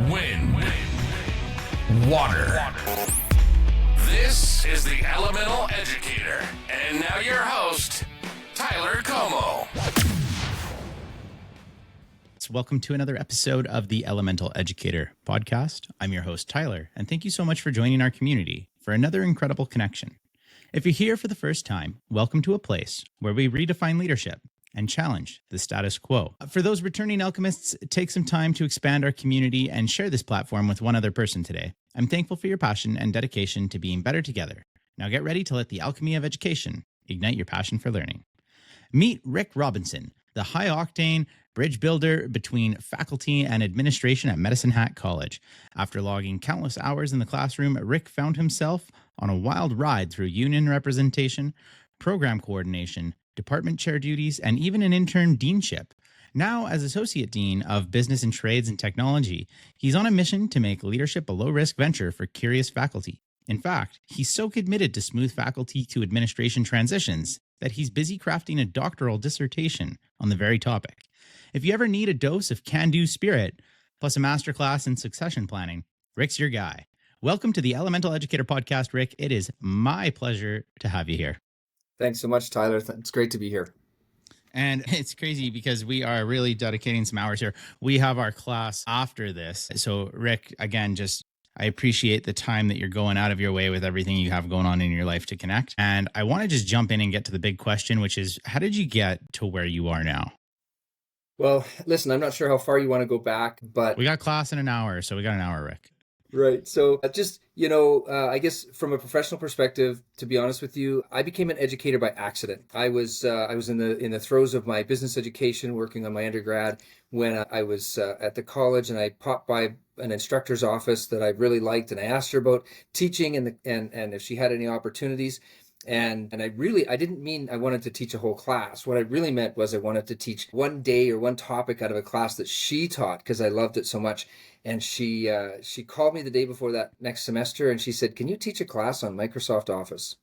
wind, water. This is the Elemental Educator. And now your host, Tyler Como. Welcome to another episode of the Elemental Educator Podcast. I'm your host, Tyler, and thank you so much for joining our community for another incredible connection. If you're here for the first time, welcome to a place where we redefine leadership and challenge the status quo. For those returning alchemists, take some time to expand our community and share this platform with one other person today. I'm thankful for your passion and dedication to being better together. Now get ready to let the alchemy of education ignite your passion for learning. Meet Rick Robinson, the high-octane bridge builder between faculty and administration at Medicine Hat College. After logging countless hours in the classroom, Rick found himself on a wild ride through union representation, program coordination, department chair duties, and even an intern deanship. Now, as Associate Dean of Business and Trades and Technology, he's on a mission to make leadership a low-risk venture for curious faculty. In fact, he's so committed to smooth faculty to administration transitions that he's busy crafting a doctoral dissertation on the very topic. If you ever need a dose of can-do spirit, plus a masterclass in succession planning, Rick's your guy. Welcome to the Elemental Educator Podcast, Rick. It is my pleasure to have you here. Thanks so much, Tyler. It's great to be here. And it's crazy because we are really dedicating some hours here. We have our class after this. So, Rick, again, I appreciate the time that you're going out of your way with everything you have going on in your life to connect. And I want to just jump in and get to the big question, which is, how did you get to where you are now? Well, listen, I'm not sure how far you want to go back, but we got class in an hour, so we got an hour, Rick. Right. So I guess from a professional perspective, to be honest with you, I became an educator by accident. I was in the throes of my business education, working on my undergrad, when I was at the college, and I popped by an instructor's office that I really liked, and I asked her about teaching and if she had any opportunities. And I didn't mean I wanted to teach a whole class. What I really meant was I wanted to teach one day or one topic out of a class that she taught, because I loved it so much. And she called me the day before that next semester, and she said, "Can you teach a class on Microsoft Office?"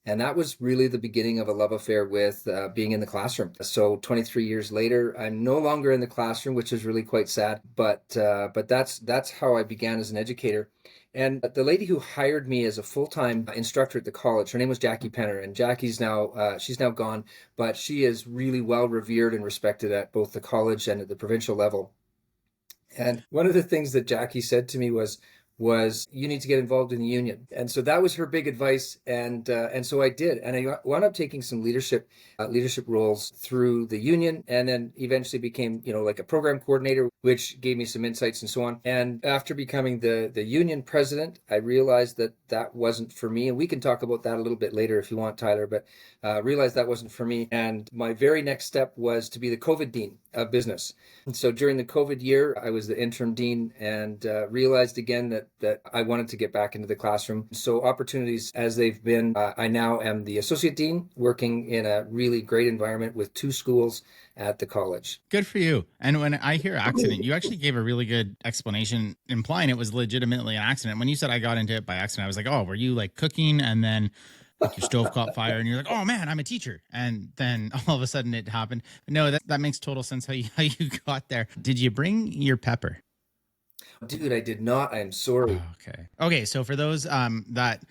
And that was really the beginning of a love affair with being in the classroom. So 23 years later, I'm no longer in the classroom, which is really quite sad. But that's how I began as an educator. And the lady who hired me as a full-time instructor at the college, her name was Jackie Penner, and Jackie's she's now gone, but she is really well revered and respected at both the college and at the provincial level. And one of the things that Jackie said to me was you need to get involved in the union. And so that was her big advice. And so I did. And I wound up taking some leadership roles through the union, and then eventually became, like a program coordinator, which gave me some insights and so on. And after becoming the union president, I realized that wasn't for me. And we can talk about that a little bit later if you want, Tyler, but realized that wasn't for me. And my very next step was to be the COVID dean of business. And so during the COVID year, I was the interim dean, and realized again that I wanted to get back into the classroom. So opportunities as they've been, I now am the associate dean, working in a really great environment with 2 schools at the college. Good for you. And when I hear accident, you actually gave a really good explanation implying it was legitimately an accident. When you said I got into it by accident, I was like, oh, were you like cooking and then like your stove caught fire and you're like, oh man, I'm a teacher. And then all of a sudden it happened. But no, that makes total sense how you got there. Did you bring your pepper? Dude, I did not. I'm sorry. Okay. So for those that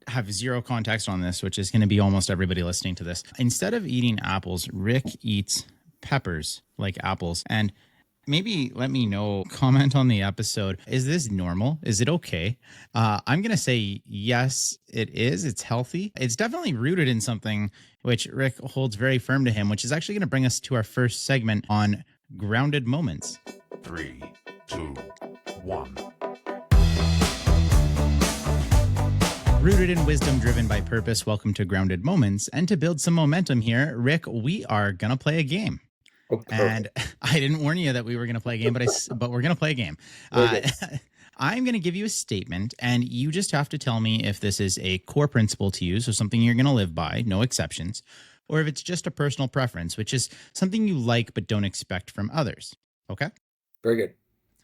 have zero context on this, which is going to be almost everybody listening to this, instead of eating apples, Rick eats peppers like apples. And maybe let me know, comment on the episode. Is this normal? Is it okay? I'm going to say yes, it is. It's healthy. It's definitely rooted in something which Rick holds very firm to him, which is actually going to bring us to our first segment on grounded moments. 3, 2, 1. Rooted in wisdom, driven by purpose. Welcome to Grounded Moments. And to build some momentum here, Rick, we are going to play a game. Okay. And I didn't warn you that we were going to play a game, but we're going to play a game. I'm going to give you a statement, and you just have to tell me if this is a core principle to you, so something you're going to live by, no exceptions, or if it's just a personal preference, which is something you like but don't expect from others. Okay? Very good.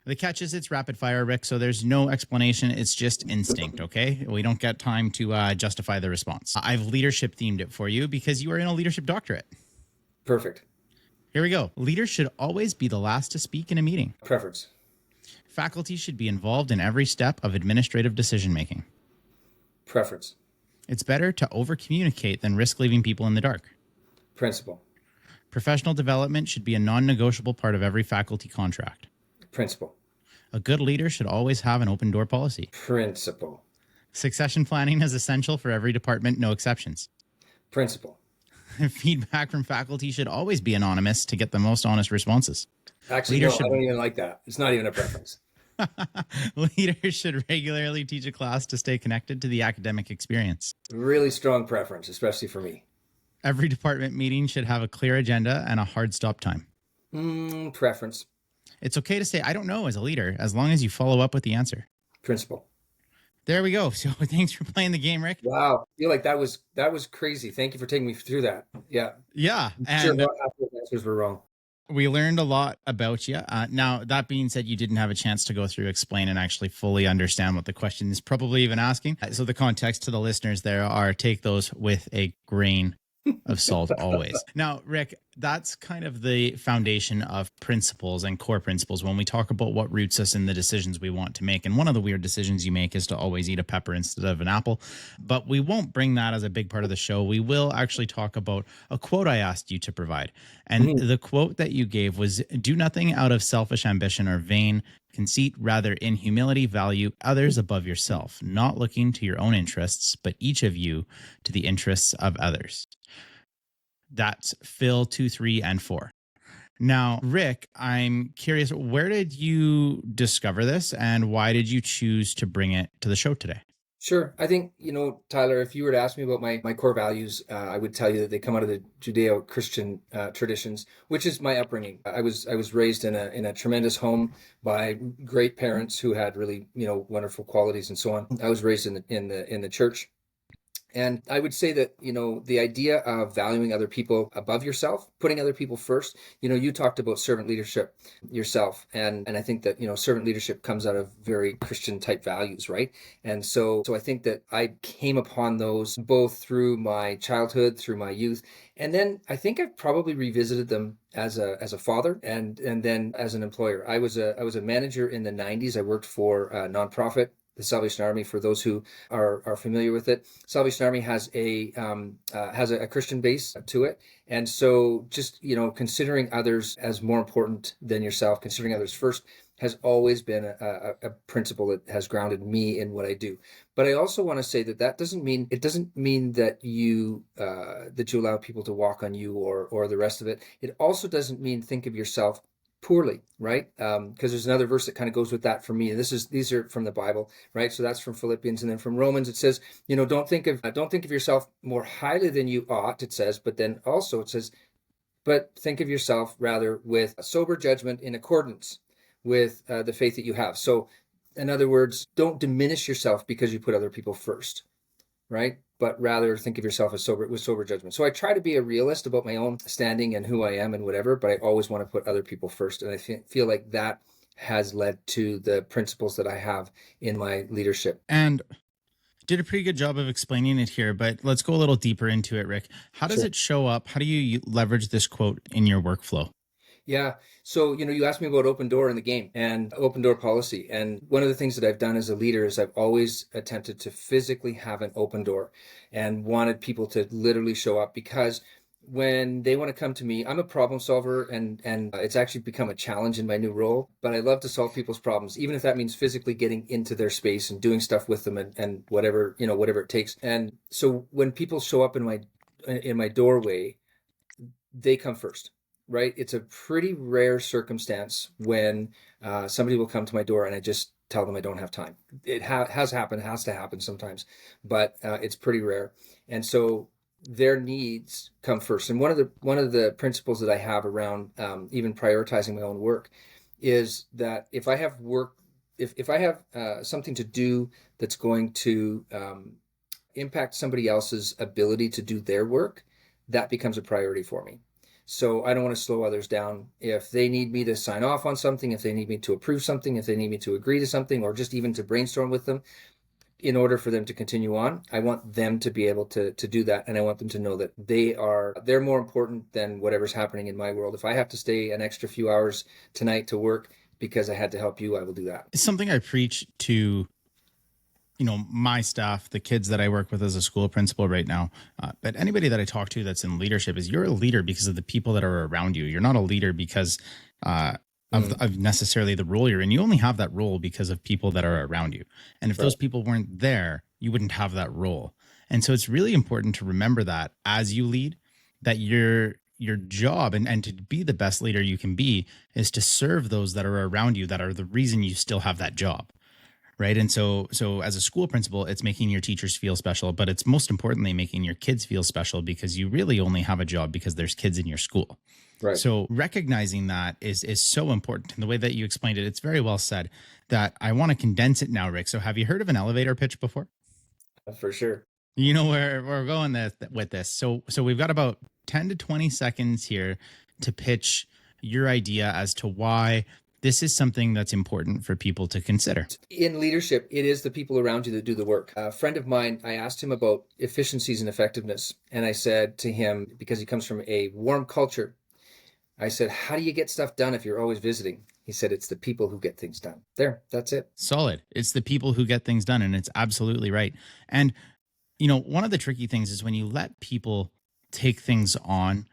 The catch is it's rapid fire, Rick, so there's no explanation. It's just instinct, okay? We don't get time to justify the response. I've leadership themed it for you because you are in a leadership doctorate. Perfect. Here we go. Leaders should always be the last to speak in a meeting. Preference. Faculty should be involved in every step of administrative decision-making. Preference. It's better to over-communicate than risk leaving people in the dark. Principle. Professional development should be a non-negotiable part of every faculty contract. Principle. A good leader should always have an open door policy. Principle. Succession planning is essential for every department, no exceptions. Principle. Feedback from faculty should always be anonymous to get the most honest responses. Actually, no, I don't even like that. It's not even a preference. Leaders should regularly teach a class to stay connected to the academic experience. Really strong preference, especially for me. Every department meeting should have a clear agenda and a hard stop time. Preference. It's okay to say, I don't know as a leader, as long as you follow up with the answer. Principle. There we go. So thanks for playing the game, Rick. Wow. I feel like that was crazy. Thank you for taking me through that. Yeah. Yeah. I'm sure And half those answers were wrong. we learned a lot about you. Now, that being said, you didn't have a chance to go through, explain, and actually fully understand what the question is probably even asking. So the context to the listeners there are take those with a grain of salt always. Now, Rick, that's kind of the foundation of principles and core principles when we talk about what roots us in the decisions we want to make. And one of the weird decisions you make is to always eat a pepper instead of an apple. But we won't bring that as a big part of the show. We will actually talk about a quote I asked you to provide. And the quote that you gave was, do nothing out of selfish ambition or vain conceit, rather in humility value others above yourself, not looking to your own interests, but each of you to the interests of others. That's Phil 2, 3, and 4. Now, Rick, I'm curious, where did you discover this and why did you choose to bring it to the show today? Sure. I think, Tyler, if you were to ask me about my core values, I would tell you that they come out of the Judeo-Christian traditions, which is my upbringing. I was raised in a tremendous home by great parents who had really, wonderful qualities and so on. I was raised in the church. And I would say that, the idea of valuing other people above yourself, putting other people first, you talked about servant leadership yourself. And I think that, servant leadership comes out of very Christian type values, right? And so I think that I came upon those both through my childhood, through my youth. And then I think I've probably revisited them as a father and then as an employer. I was a manager in the 90s. I worked for a nonprofit, the Salvation Army. For those who are familiar with it, Salvation Army has a Christian base to it, and so just considering others as more important than yourself, considering others first, has always been a principle that has grounded me in what I do. But I also want to say that doesn't mean that you allow people to walk on you or the rest of it. It also doesn't mean think of yourself poorly, right? Because there's another verse that kind of goes with that for me. These are from the Bible, right? So that's from Philippians, and then from Romans it says, don't think of yourself more highly than you ought. It says, but then also it says, but think of yourself rather with a sober judgment in accordance with the faith that you have. So, in other words, don't diminish yourself because you put other people first, right? But rather think of yourself as with sober judgment. So I try to be a realist about my own standing and who I am and whatever, but I always want to put other people first. And I feel like that has led to the principles that I have in my leadership. And did a pretty good job of explaining it here, but let's go a little deeper into it, Rick. How does it show up? How do you leverage this quote in your workflow? Yeah. So, you asked me about open door in the game and open door policy. And one of the things that I've done as a leader is I've always attempted to physically have an open door and wanted people to literally show up, because when they want to come to me, I'm a problem solver, and it's actually become a challenge in my new role, but I love to solve people's problems, even if that means physically getting into their space and doing stuff with them and whatever it takes. And so when people show up in my doorway, they come first. Right? It's a pretty rare circumstance when somebody will come to my door and I just tell them I don't have time. It has happened, has to happen sometimes, but it's pretty rare. And so their needs come first. And one of the principles that I have around even prioritizing my own work is that if I have work, if I have something to do that's going to impact somebody else's ability to do their work, that becomes a priority for me. So I don't want to slow others down. If they need me to sign off on something, if they need me to approve something, if they need me to agree to something, or just even to brainstorm with them in order for them to continue on, I want them to be able to do that. And I want them to know that they're more important than whatever's happening in my world. If I have to stay an extra few hours tonight to work, because I had to help you, I will do that. It's something I preach to, my staff, the kids that I work with as a school principal right now, but anybody that I talk to that's in leadership is you're a leader because of the people that are around you. You're not a leader because of necessarily the role you're in. You only have that role because of people that are around you. And if those people weren't there, you wouldn't have that role. And so it's really important to remember that as you lead, that your job and to be the best leader you can be is to serve those that are around you, that are the reason you still have that job. Right. And so as a school principal, it's making your teachers feel special, but it's most importantly making your kids feel special because you really only have a job because there's kids in your school. Right. So recognizing that is so important. And the way that you explained it, it's very well said. That I want to condense it now, Rick. So have you heard of an elevator pitch before? For sure. You know where we're going with this. So we've got about 10 to 20 seconds here to pitch your idea as to why this is something that's important for people to consider. In leadership, it is the people around you that do the work. A friend of mine, I asked him about efficiencies and effectiveness. And I said to him, because he comes from a warm culture, I said, how do you get stuff done if you're always visiting? He said, it's the people who get things done. There, that's it. Solid. It's the people who get things done. And it's absolutely right. And, one of the tricky things is when you let people take things on,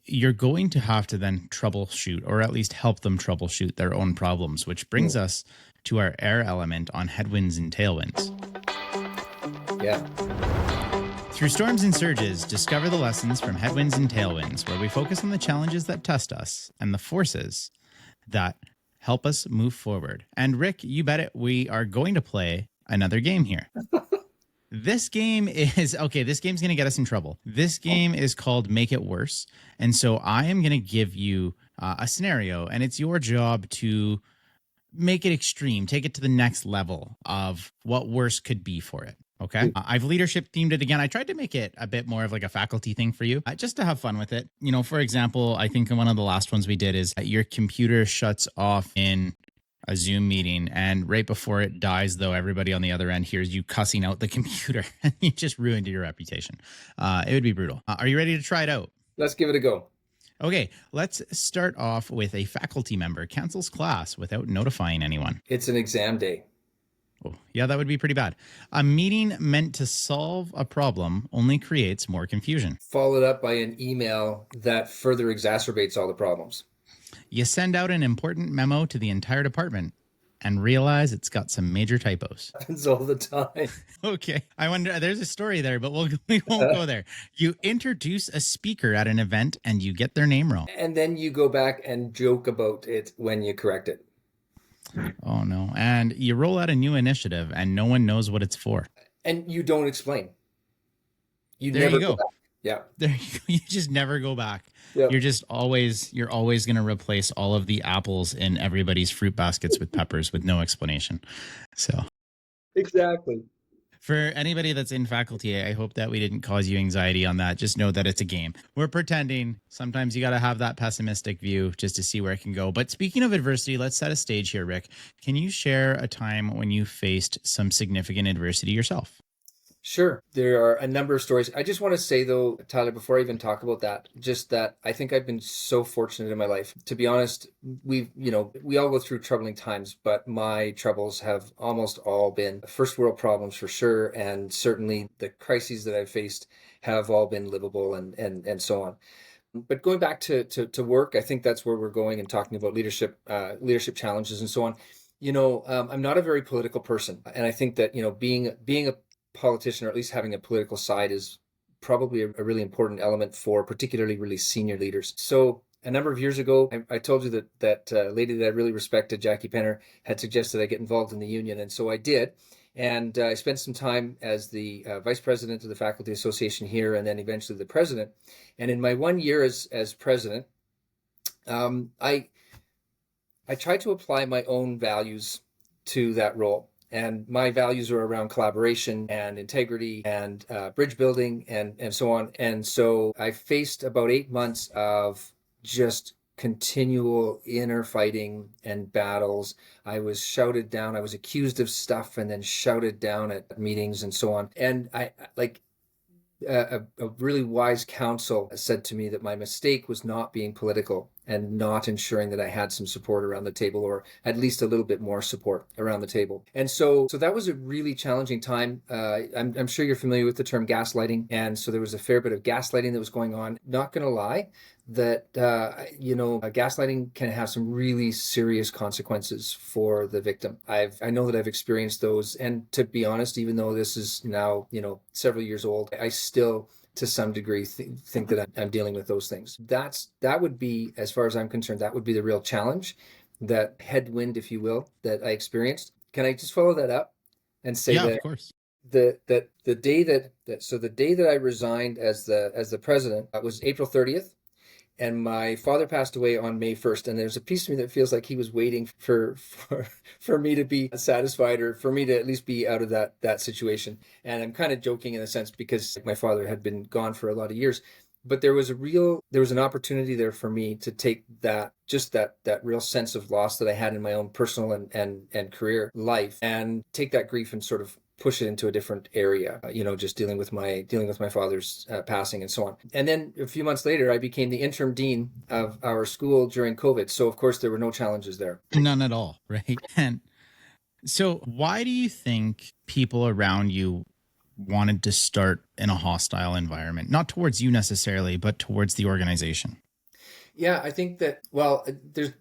you're going to have to then troubleshoot, or at least help them troubleshoot their own problems, which brings us to our air element on headwinds and tailwinds. Yeah. Through storms and surges, discover the lessons from headwinds and tailwinds, where we focus on the challenges that test us and the forces that help us move forward. And Rick, you bet it, we are going to play another game here. This game is, this game's going to get us in trouble. This game is called Make It Worse. And so I am going to give you a scenario, and it's your job to make it extreme, take it to the next level of what worse could be for it. Okay. I've leadership themed it again. I tried to make it a bit more of like a faculty thing for you, just to have fun with it. For example, I think one of the last ones we did is your computer shuts off in a Zoom meeting, and right before it dies, though, everybody on the other end hears you cussing out the computer, and you just ruined your reputation. It would be brutal. Are you ready to try it out? Let's give it a go. Okay, let's start off with a faculty member cancels class without notifying anyone. It's an exam day. Oh, yeah, that would be pretty bad. A meeting meant to solve a problem only creates more confusion. Followed up by an email that further exacerbates all the problems. You send out an important memo to the entire department and realize it's got some major typos. Happens all the time. Okay. I wonder, there's a story there, but we won't go there. You introduce a speaker at an event and you get their name wrong. And then you go back and joke about it when you correct it. Oh, no. And you roll out a new initiative and no one knows what it's for. And you don't explain. There you go. Back. Yeah. There you go. You just never go back. Yep. You're always going to replace all of the apples in everybody's fruit baskets with peppers with no explanation. So exactly. For anybody that's in faculty, I hope that we didn't cause you anxiety on that. Just know that it's a game. We're pretending. Sometimes you got to have that pessimistic view just to see where it can go. But speaking of adversity, let's set a stage here, Rick. Can you share a time when you faced some significant adversity yourself? Sure. There are a number of stories. I just want to say, though, Tyler, before I even talk about that, just that I think I've been so fortunate in my life. To be honest, we all go through troubling times, but my troubles have almost all been first world problems for sure. And certainly the crises that I've faced have all been livable and so on. But going back to work, I think that's where we're going and talking about leadership challenges and so on. I'm not a very political person. And I think that, being a politician, or at least having a political side, is probably a really important element for particularly really senior leaders. So a number of years ago, I told you that lady that I really respected, Jackie Penner, had suggested I get involved in the union. And so I did. And I spent some time as the vice president of the Faculty Association here, and then eventually the president. And in my 1 year as president, I tried to apply my own values to that role. And my values are around collaboration and integrity and bridge building and so on. And so I faced about 8 months of just continual inner fighting and battles. I was shouted down. I was accused of stuff and then shouted down at meetings and so on. And a really wise counsel said to me that my mistake was not being political and not ensuring that I had some support around the table, or at least a little bit more support around the table. And so that was a really challenging time. I'm sure you're familiar with the term gaslighting. And so there was a fair bit of gaslighting that was going on. Not going to lie, that, gaslighting can have some really serious consequences for the victim. I know that I've experienced those. And to be honest, even though this is now, several years old, I still, to some degree, think that I'm dealing with those things. That would be, as far as I'm concerned, that would be the real challenge, that headwind, if you will, that I experienced. Can I just follow that up and say that, of course. the day the day that I resigned as the president was April 30th. And my father passed away on May 1st. And there's a piece of me that feels like he was waiting for me to be satisfied, or for me to at least be out of that situation. And I'm kind of joking in a sense, because my father had been gone for a lot of years. But there was an opportunity there for me to take that real sense of loss that I had in my own personal and career life, and take that grief and sort of push it into a different area, just dealing with my father's passing and so on. And then a few months later, I became the interim dean of our school during COVID. So of course there were no challenges there. None at all, right? And so why do you think people around you wanted to start in a hostile environment? Not towards you necessarily, but towards the organization? Yeah, I think that,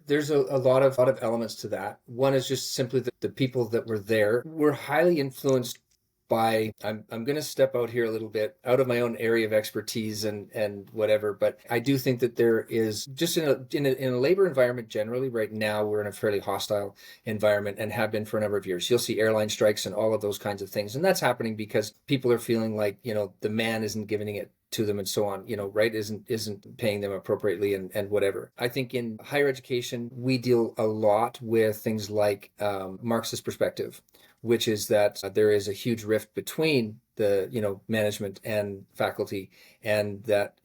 there's a lot of elements to that. One is just simply that the people that were there were highly influenced by, I'm going to step out here a little bit, out of my own area of expertise and whatever, but I do think that there is, just in a labor environment generally, right now we're in a fairly hostile environment, and have been for a number of years. You'll see airline strikes and all of those kinds of things, and that's happening because people are feeling like, the man isn't giving it to them and so on, right, isn't paying them appropriately and whatever. I think in higher education, we deal a lot with things like Marxist perspective, which is that there is a huge rift between the, management and faculty, and that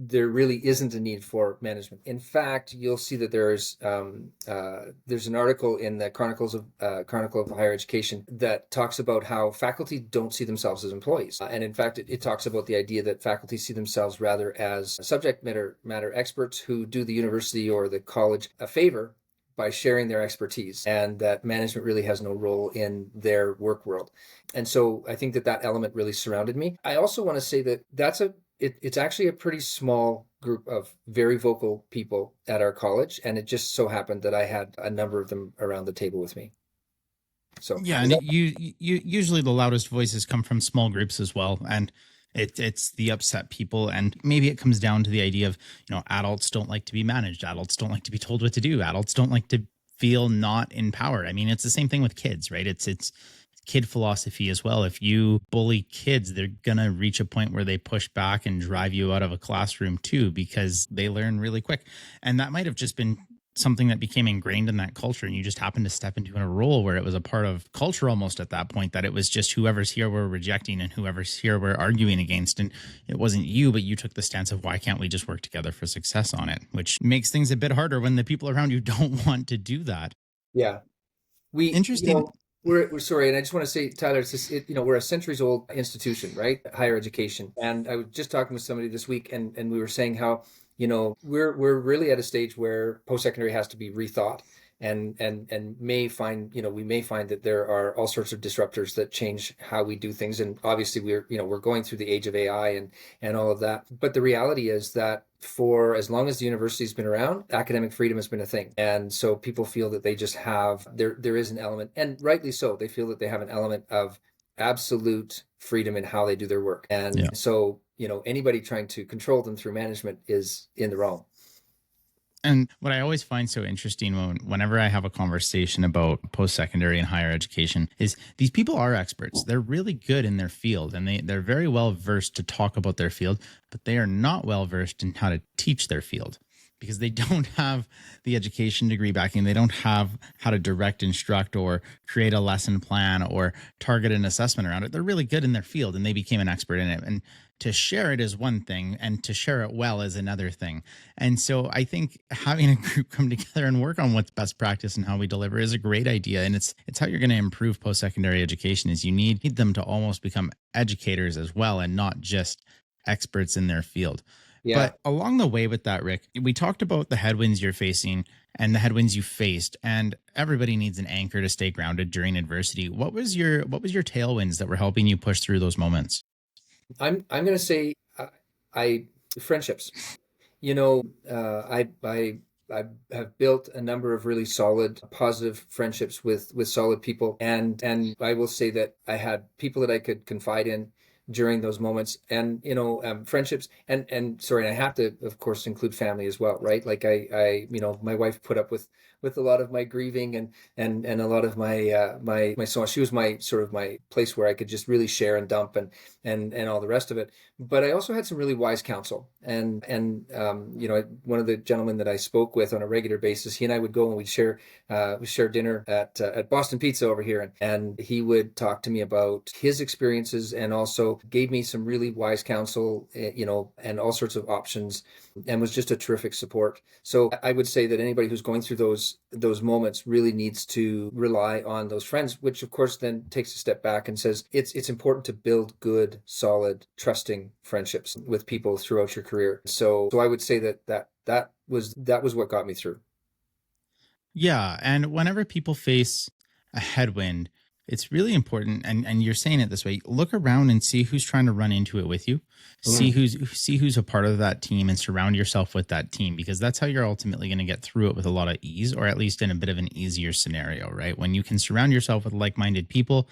there really isn't a need for management. In fact, you'll see that there's an article in the Chronicle of Higher Education that talks about how faculty don't see themselves as employees. And in fact, it talks about the idea that faculty see themselves rather as subject matter experts who do the university or the college a favor by sharing their expertise, and that management really has no role in their work world. And so I think that element really surrounded me. I also want to say that it's actually a pretty small group of very vocal people at our college, and it just so happened that I had a number of them around the table with me. So yeah, and you usually the loudest voices come from small groups as well, and it's the upset people, and maybe it comes down to the idea of, adults don't like to be managed, adults don't like to be told what to do, adults don't like to feel not empowered. I mean, it's the same thing with kids, right? It's kid philosophy as well. If you bully kids, they're gonna reach a point where they push back and drive you out of a classroom too, because they learn really quick. And that might have just been something that became ingrained in that culture, and you just happened to step into a role where it was a part of culture almost at that point, that it was just whoever's here we're rejecting and whoever's here we're arguing against. And it wasn't you, but you took the stance of, why can't we just work together for success on it? Which makes things a bit harder when the people around you don't want to do that. Yeah. Interesting. We're sorry, and I just want to say, Tyler, we're a centuries-old institution, right? Higher education. And I was just talking with somebody this week, and we were saying how, we're really at a stage where post-secondary has to be rethought, and we may find that there are all sorts of disruptors that change how we do things. And obviously we're going through the age of AI and all of that. But the reality is that for as long as the university's been around, academic freedom has been a thing. And so people feel that they just have, there is an element, and rightly so, they feel that they have an element of absolute freedom in how they do their work. And so, anybody trying to control them through management is in the wrong. And what I always find so interesting whenever I have a conversation about post-secondary and higher education is these people are experts. They're really good in their field, and they're very well versed to talk about their field, but they are not well versed in how to teach their field. because they don't have the education degree backing. They don't have how to direct, instruct, or create a lesson plan or target an assessment around it. They're really good in their field and they became an expert in it. And to share it is one thing, and to share it well is another thing. And so I think having a group come together and work on what's best practice and how we deliver is a great idea. And it's how you're going to improve post-secondary education, is you need them to almost become educators as well and not just experts in their field. Yeah. But along the way with that, Rick, we talked about the headwinds you're facing and the headwinds you faced, and everybody needs an anchor to stay grounded during adversity. What was your tailwinds that were helping you push through those moments? I'm going to say friendships. I have built a number of really solid, positive friendships with solid people, and I will say that I had people that I could confide in during those moments, and friendships, and sorry, and I have to of course include family as well, right? Like I my wife put up with a lot of my grieving and a lot of my soul. She was my sort of my place where I could just really share and dump and all the rest of it. But I also had some really wise counsel, and one of the gentlemen that I spoke with on a regular basis, he and I would go and we'd share dinner at Boston Pizza over here, and he would talk to me about his experiences and also gave me some really wise counsel, and all sorts of options, and was just a terrific support. So I would say that anybody who's going through those moments really needs to rely on those friends, which of course then takes a step back and says it's important to build good, solid, trusting friendships with people throughout your career. So I would say that was what got me through. Yeah. And whenever people face a headwind, it's really important. And you're saying it this way, look around and see who's trying to run into it with you. See who's a part of that team and surround yourself with that team, because that's how you're ultimately going to get through it with a lot of ease, or at least in a bit of an easier scenario, right? When you can surround yourself with like-minded people,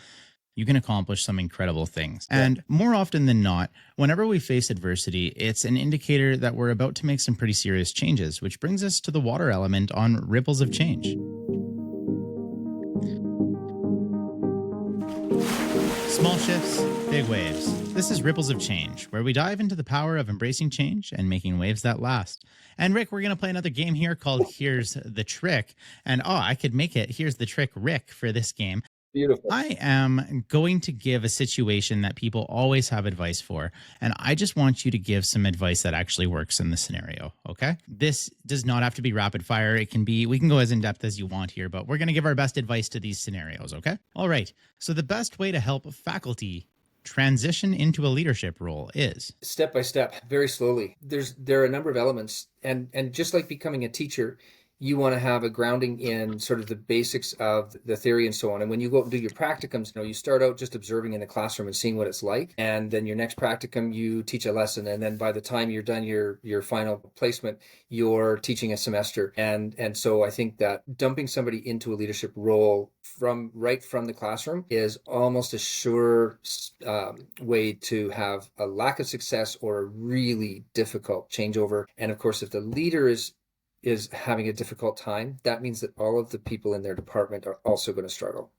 you can accomplish some incredible things. Yeah. And more often than not, whenever we face adversity, it's an indicator that we're about to make some pretty serious changes, which brings us to the water element on ripples of change. Small shifts, big waves. This is Ripples of Change, where we dive into the power of embracing change and making waves that last. And Rick, we're going to play another game here called Here's the Trick. And I could make it Here's the Trick Rick for this game. Beautiful. I am going to give a situation that people always have advice for, and I just want you to give some advice that actually works in the scenario, okay? This does not have to be rapid fire. We can go as in-depth as you want here, but we're going to give our best advice to these scenarios, okay? All right. So the best way to help faculty transition into a leadership role is step by step, very slowly. There are a number of elements, and just like becoming a teacher, you want to have a grounding in sort of the basics of the theory and so on. And when you go and do your practicums, you start out just observing in the classroom and seeing what it's like. And then your next practicum, you teach a lesson. And then by the time you're done your final placement, you're teaching a semester. And so I think that dumping somebody into a leadership role right from the classroom is almost a sure way to have a lack of success or a really difficult changeover. And of course, if the leader is having a difficult time, that means that all of the people in their department are also going to struggle.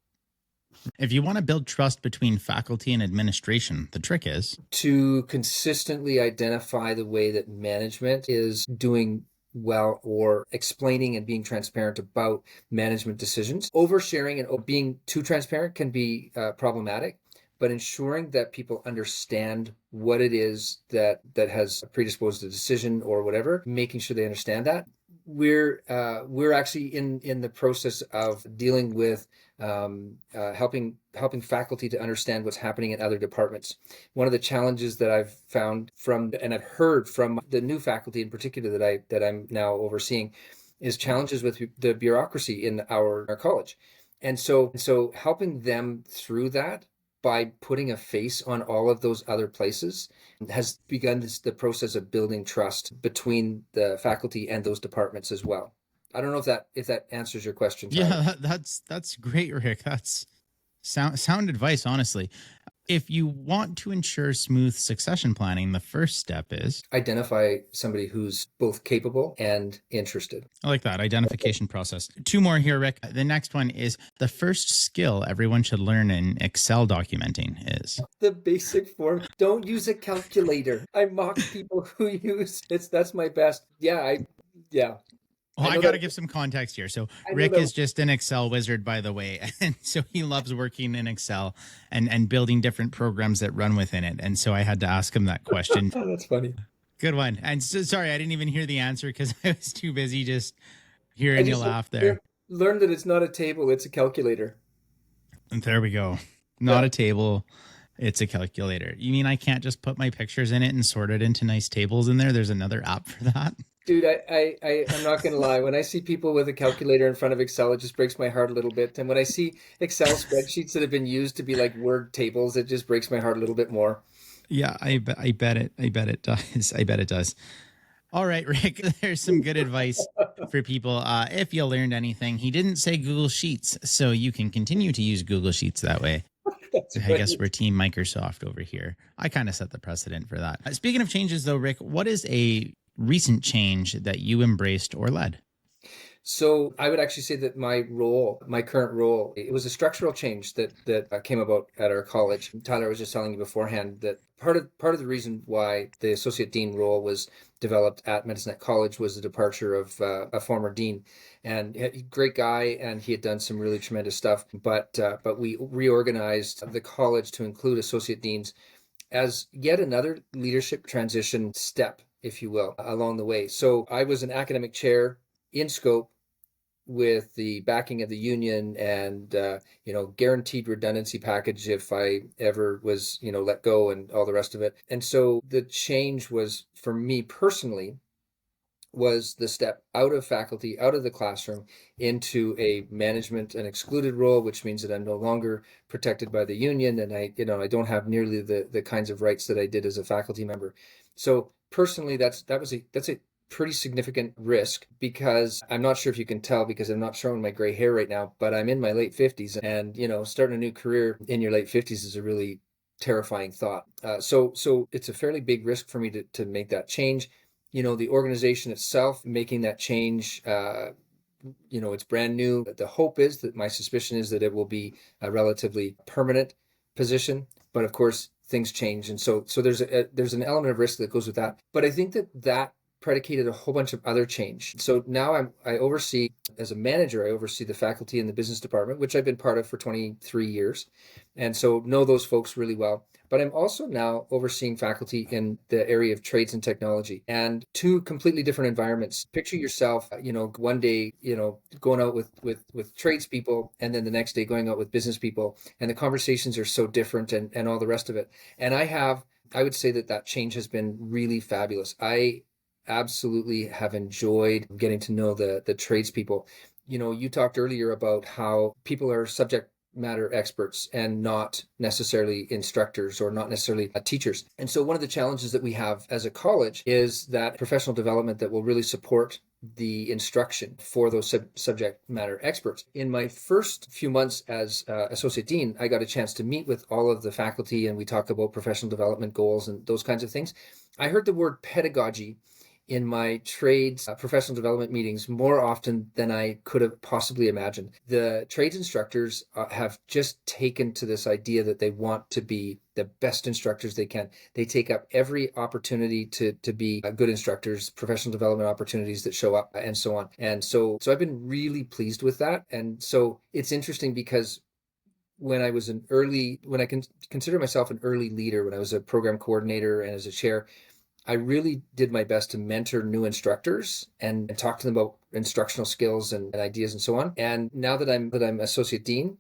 If you want to build trust between faculty and administration, the trick is to consistently identify the way that management is doing well or explaining and being transparent about management decisions. Oversharing and being too transparent can be problematic, but ensuring that people understand what it is that has predisposed a decision or whatever, making sure they understand that. We're actually in the process of dealing with helping faculty to understand what's happening in other departments. One of the challenges that I've found and I've heard from the new faculty in particular that I'm now overseeing is challenges with the bureaucracy in our college. And so helping them through that by putting a face on all of those other places has begun the process of building trust between the faculty and those departments as well. I don't know if that answers your question, Tyler. Yeah, that's great, Rick. That's sound advice, honestly. If you want to ensure smooth succession planning, the first step is identify somebody who's both capable and interested. I like that identification process. Two more here, Rick. The next one is the first skill everyone should learn in Excel documenting is the basic form. Don't use a calculator. I mock people who use it. That's my best. Yeah, Yeah. Well, I know got to that. give some context here. So I know Rick that. is just an Excel wizard, by the way. And so he loves working in Excel and building different programs that run within it. And so I had to ask him that question. Oh, that's funny. Good one. And so, sorry, I didn't even hear the answer because I was too busy just I hearing you just laugh there. learned that it's not a table, it's a calculator. And there we go. Not Yeah. a table. It's a calculator. You mean I can't just put my pictures in it and sort it into nice tables in there? There's another app for that. Dude, I'm not going to lie. When I see people with a calculator in front of Excel, it just breaks my heart a little bit. And when I see Excel spreadsheets that have been used to be like word tables, it just breaks my heart a little bit more. Yeah, I bet it. I bet it does. I bet it does. All right, Rick, there's some good advice for people. If you learned anything, he didn't say Google Sheets, so you can continue to use Google Sheets that way. That's I guess we're Team Microsoft over here. I kind of set the precedent for that. Speaking of changes, though, Rick, what is a recent change that you embraced or led? So I would actually say that my current role, it was a structural change that came about at our college. Tyler was just telling you beforehand that part of the reason why the associate dean role was developed at Medicinet College was the departure of a former dean, and great guy, and he had done some really tremendous stuff. But we reorganized the college to include associate deans as yet another leadership transition step, if you will, along the way. So I was an academic chair in scope with the backing of the union and guaranteed redundancy package if I ever was let go and all the rest of it. And so the change was, for me personally, was the step out of faculty, out of the classroom, into a management and excluded role, which means that I'm no longer protected by the union, and I don't have nearly the kinds of rights that I did as a faculty member. So personally, that's a pretty significant risk, because I'm not sure if you can tell because I'm not showing my gray hair right now, but I'm in my late 50s, and starting a new career in your late 50s is a really terrifying thought. So it's a fairly big risk for me to make that change. The organization itself making that change, it's brand new. The hope is that my suspicion is that it will be a relatively permanent position, but of course things change, and so there's an element of risk that goes with that. But I think that predicated a whole bunch of other change. So now I oversee, as a manager, I oversee the faculty in the business department, which I've been part of for 23 years. And so know those folks really well. But I'm also now overseeing faculty in the area of trades and technology, and two completely different environments. Picture yourself, one day, going out with tradespeople, and then the next day going out with business people, and the conversations are so different, and all the rest of it. And I would say that change has been really fabulous. I absolutely have enjoyed getting to know the tradespeople. You talked earlier about how people are subject matter experts and not necessarily instructors or not necessarily teachers. And so one of the challenges that we have as a college is that professional development that will really support the instruction for those subject matter experts. In my first few months as associate dean, I got a chance to meet with all of the faculty, and we talked about professional development goals and those kinds of things. I heard the word pedagogy in my trades professional development meetings more often than I could have possibly imagined. The trades instructors have just taken to this idea that they want to be the best instructors they can. They take up every opportunity to be good instructors, professional development opportunities that show up, and so on. And so I've been really pleased with that. And so it's interesting because when I can consider myself an early leader, when I was a program coordinator and as a chair, I really did my best to mentor new instructors and talk to them about instructional skills and ideas and so on. And now that I'm associate dean,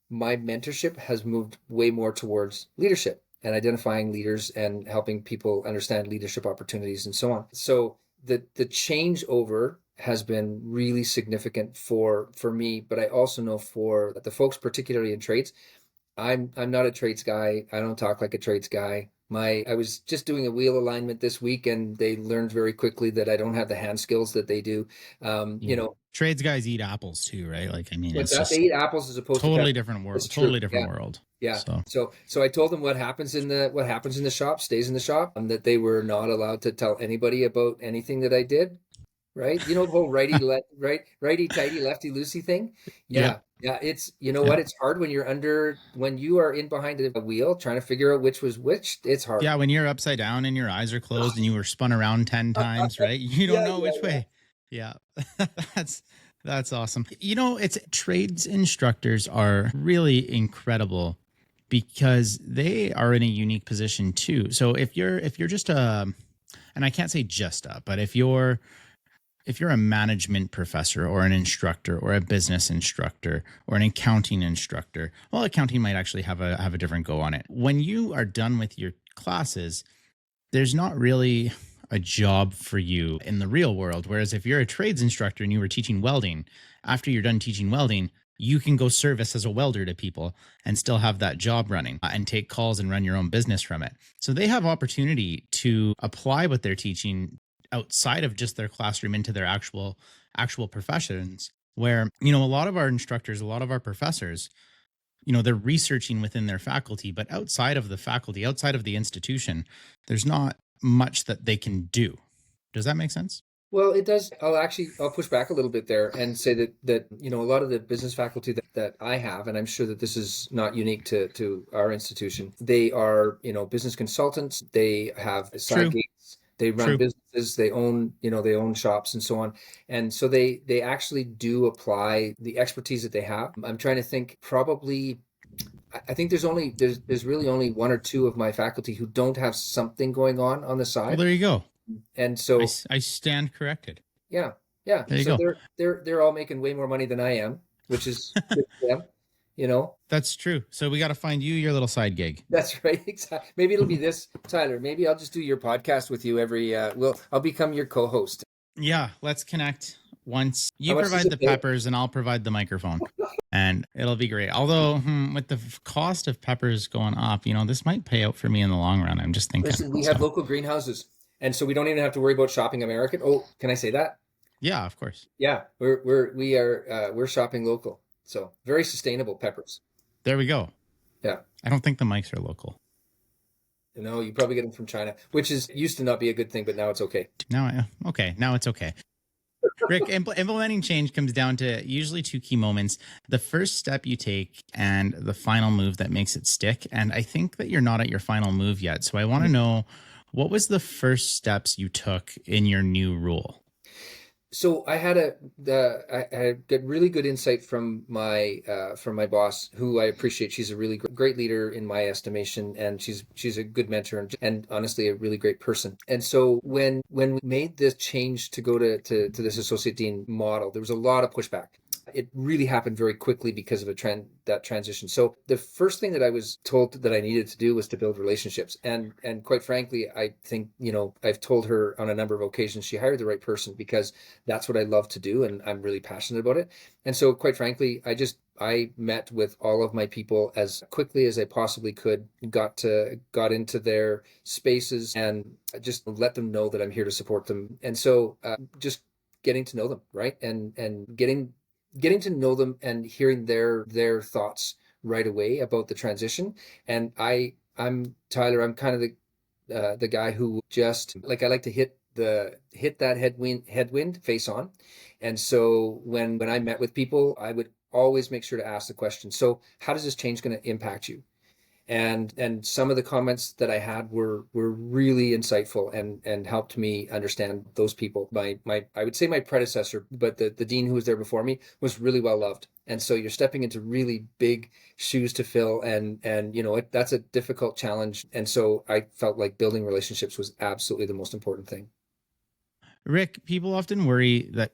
my mentorship has moved way more towards leadership and identifying leaders and helping people understand leadership opportunities and so on. So the changeover has been really significant for me, but I also know for the folks, particularly in trades, I'm not a trades guy. I don't talk like a trades guy. I was just doing a wheel alignment this week, and they learned very quickly that I don't have the hand skills that they do. Trades guys eat apples too, right? It's just they eat apples as opposed totally to different world. Totally different world. Yeah. So I told them what happens in the shop stays in the shop, and that they were not allowed to tell anybody about anything that I did. Right? The whole righty tighty, lefty loosey thing. Yeah. Yeah, it's what, it's hard when you are in behind a wheel trying to figure out which was which. It's hard. Yeah, when you're upside down and your eyes are closed and you were spun around 10 times, right? You don't know which way. Yeah, that's that's awesome. It's trades instructors are really incredible because they are in a unique position too. So if you're just and I can't say just a, but if you're a management professor or an instructor or a business instructor or an accounting instructor, well, accounting might actually have a different go on it. When you are done with your classes, there's not really a job for you in the real world. Whereas if you're a trades instructor and you were teaching welding, after you're done teaching welding, you can go service as a welder to people and still have that job running and take calls and run your own business from it. So they have opportunity to apply what they're teaching outside of just their classroom into their actual professions, where a lot of our instructors, a lot of our professors, they're researching within their faculty, but outside of the faculty, outside of the institution, there's not much that they can do. Does that make sense? Well, it does. I'll push back a little bit there and say that a lot of the business faculty that I have, and I'm sure that this is not unique to our institution, they are, business consultants. They have side gigs. They run businesses. They own shops and so on. And so they actually do apply the expertise that they have. I'm trying to think. Probably, I think there's really only one or two of my faculty who don't have something going on the side. Well, there you go. And so I stand corrected. Yeah. There you go. They're all making way more money than I am, which is good for them. That's true. So we got to find you your little side gig. That's right. Exactly. Maybe it'll be this, Tyler. Maybe I'll just do your podcast with you I'll become your co-host. Yeah, let's connect once. You provide the peppers and I'll provide the microphone. And it'll be great. Although with the cost of peppers going up, this might pay out for me in the long run. I'm just thinking. Listen, we have local greenhouses. And so we don't even have to worry about shopping American. Oh, can I say that? Yeah, of course. Yeah, we're shopping local. So very sustainable peppers. There we go. Yeah. I don't think the mics are local. No, you probably get them from China, which used to not be a good thing, but now it's okay. Now it's okay. Rick, implementing change comes down to usually two key moments. The first step you take and the final move that makes it stick. And I think that you're not at your final move yet. So I want to know, what was the first steps you took in your new role? So I had I got really good insight from my boss, who I appreciate. She's a really great leader in my estimation, and she's a good mentor and honestly a really great person. And so when we made this change to go to this associate dean model, there was a lot of pushback. It really happened very quickly because of that transition. So the first thing that I was told that I needed to do was to build relationships. And quite frankly, I think, I've told her on a number of occasions, she hired the right person because that's what I love to do. And I'm really passionate about it. And so quite frankly, I met with all of my people as quickly as I possibly could, got into their spaces and just let them know that I'm here to support them. And so just getting to know them, right? And getting to know them and hearing their thoughts right away about the transition. And I'm Tyler. I'm kind of the guy who just I like to hit that headwind face on. And so when I met with people, I would always make sure to ask the question, so how does this change going to impact you? And some of the comments that I had were really insightful and helped me understand those people. My I would say my predecessor, but the dean who was there before me was really well loved. And so you're stepping into really big shoes to fill, and that's a difficult challenge. And so I felt like building relationships was absolutely the most important thing. Rick, people often worry that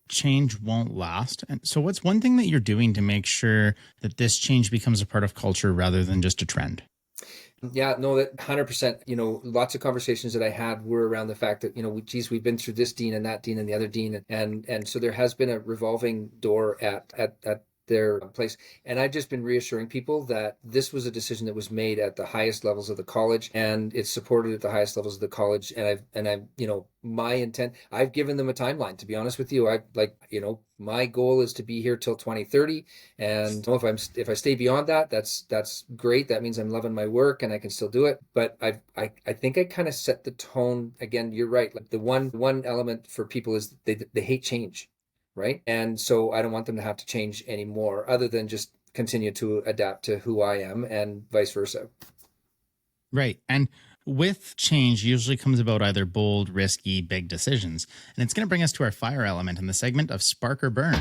change won't last. And so what's one thing that you're doing to make sure that this change becomes a part of culture rather than just a trend? Yeah, no, that 100%, lots of conversations that I had were around the fact that, we've been through this dean and that dean and the other dean. And so there has been a revolving door at their place. And I've just been reassuring people that this was a decision that was made at the highest levels of the college, and it's supported at the highest levels of the college. And I've my intent, I've given them a timeline, to be honest with you. My goal is to be here till 2030. And if I stay beyond that, that's great. That means I'm loving my work and I can still do it. But I think I kind of set the tone. Again, you're right. Like the one element for people is they hate change. Right. And so I don't want them to have to change anymore, other than just continue to adapt to who I am and vice versa. Right. And With change usually comes about either bold, risky, big decisions. And it's going to bring us to our fire element in the segment of Spark or Burn.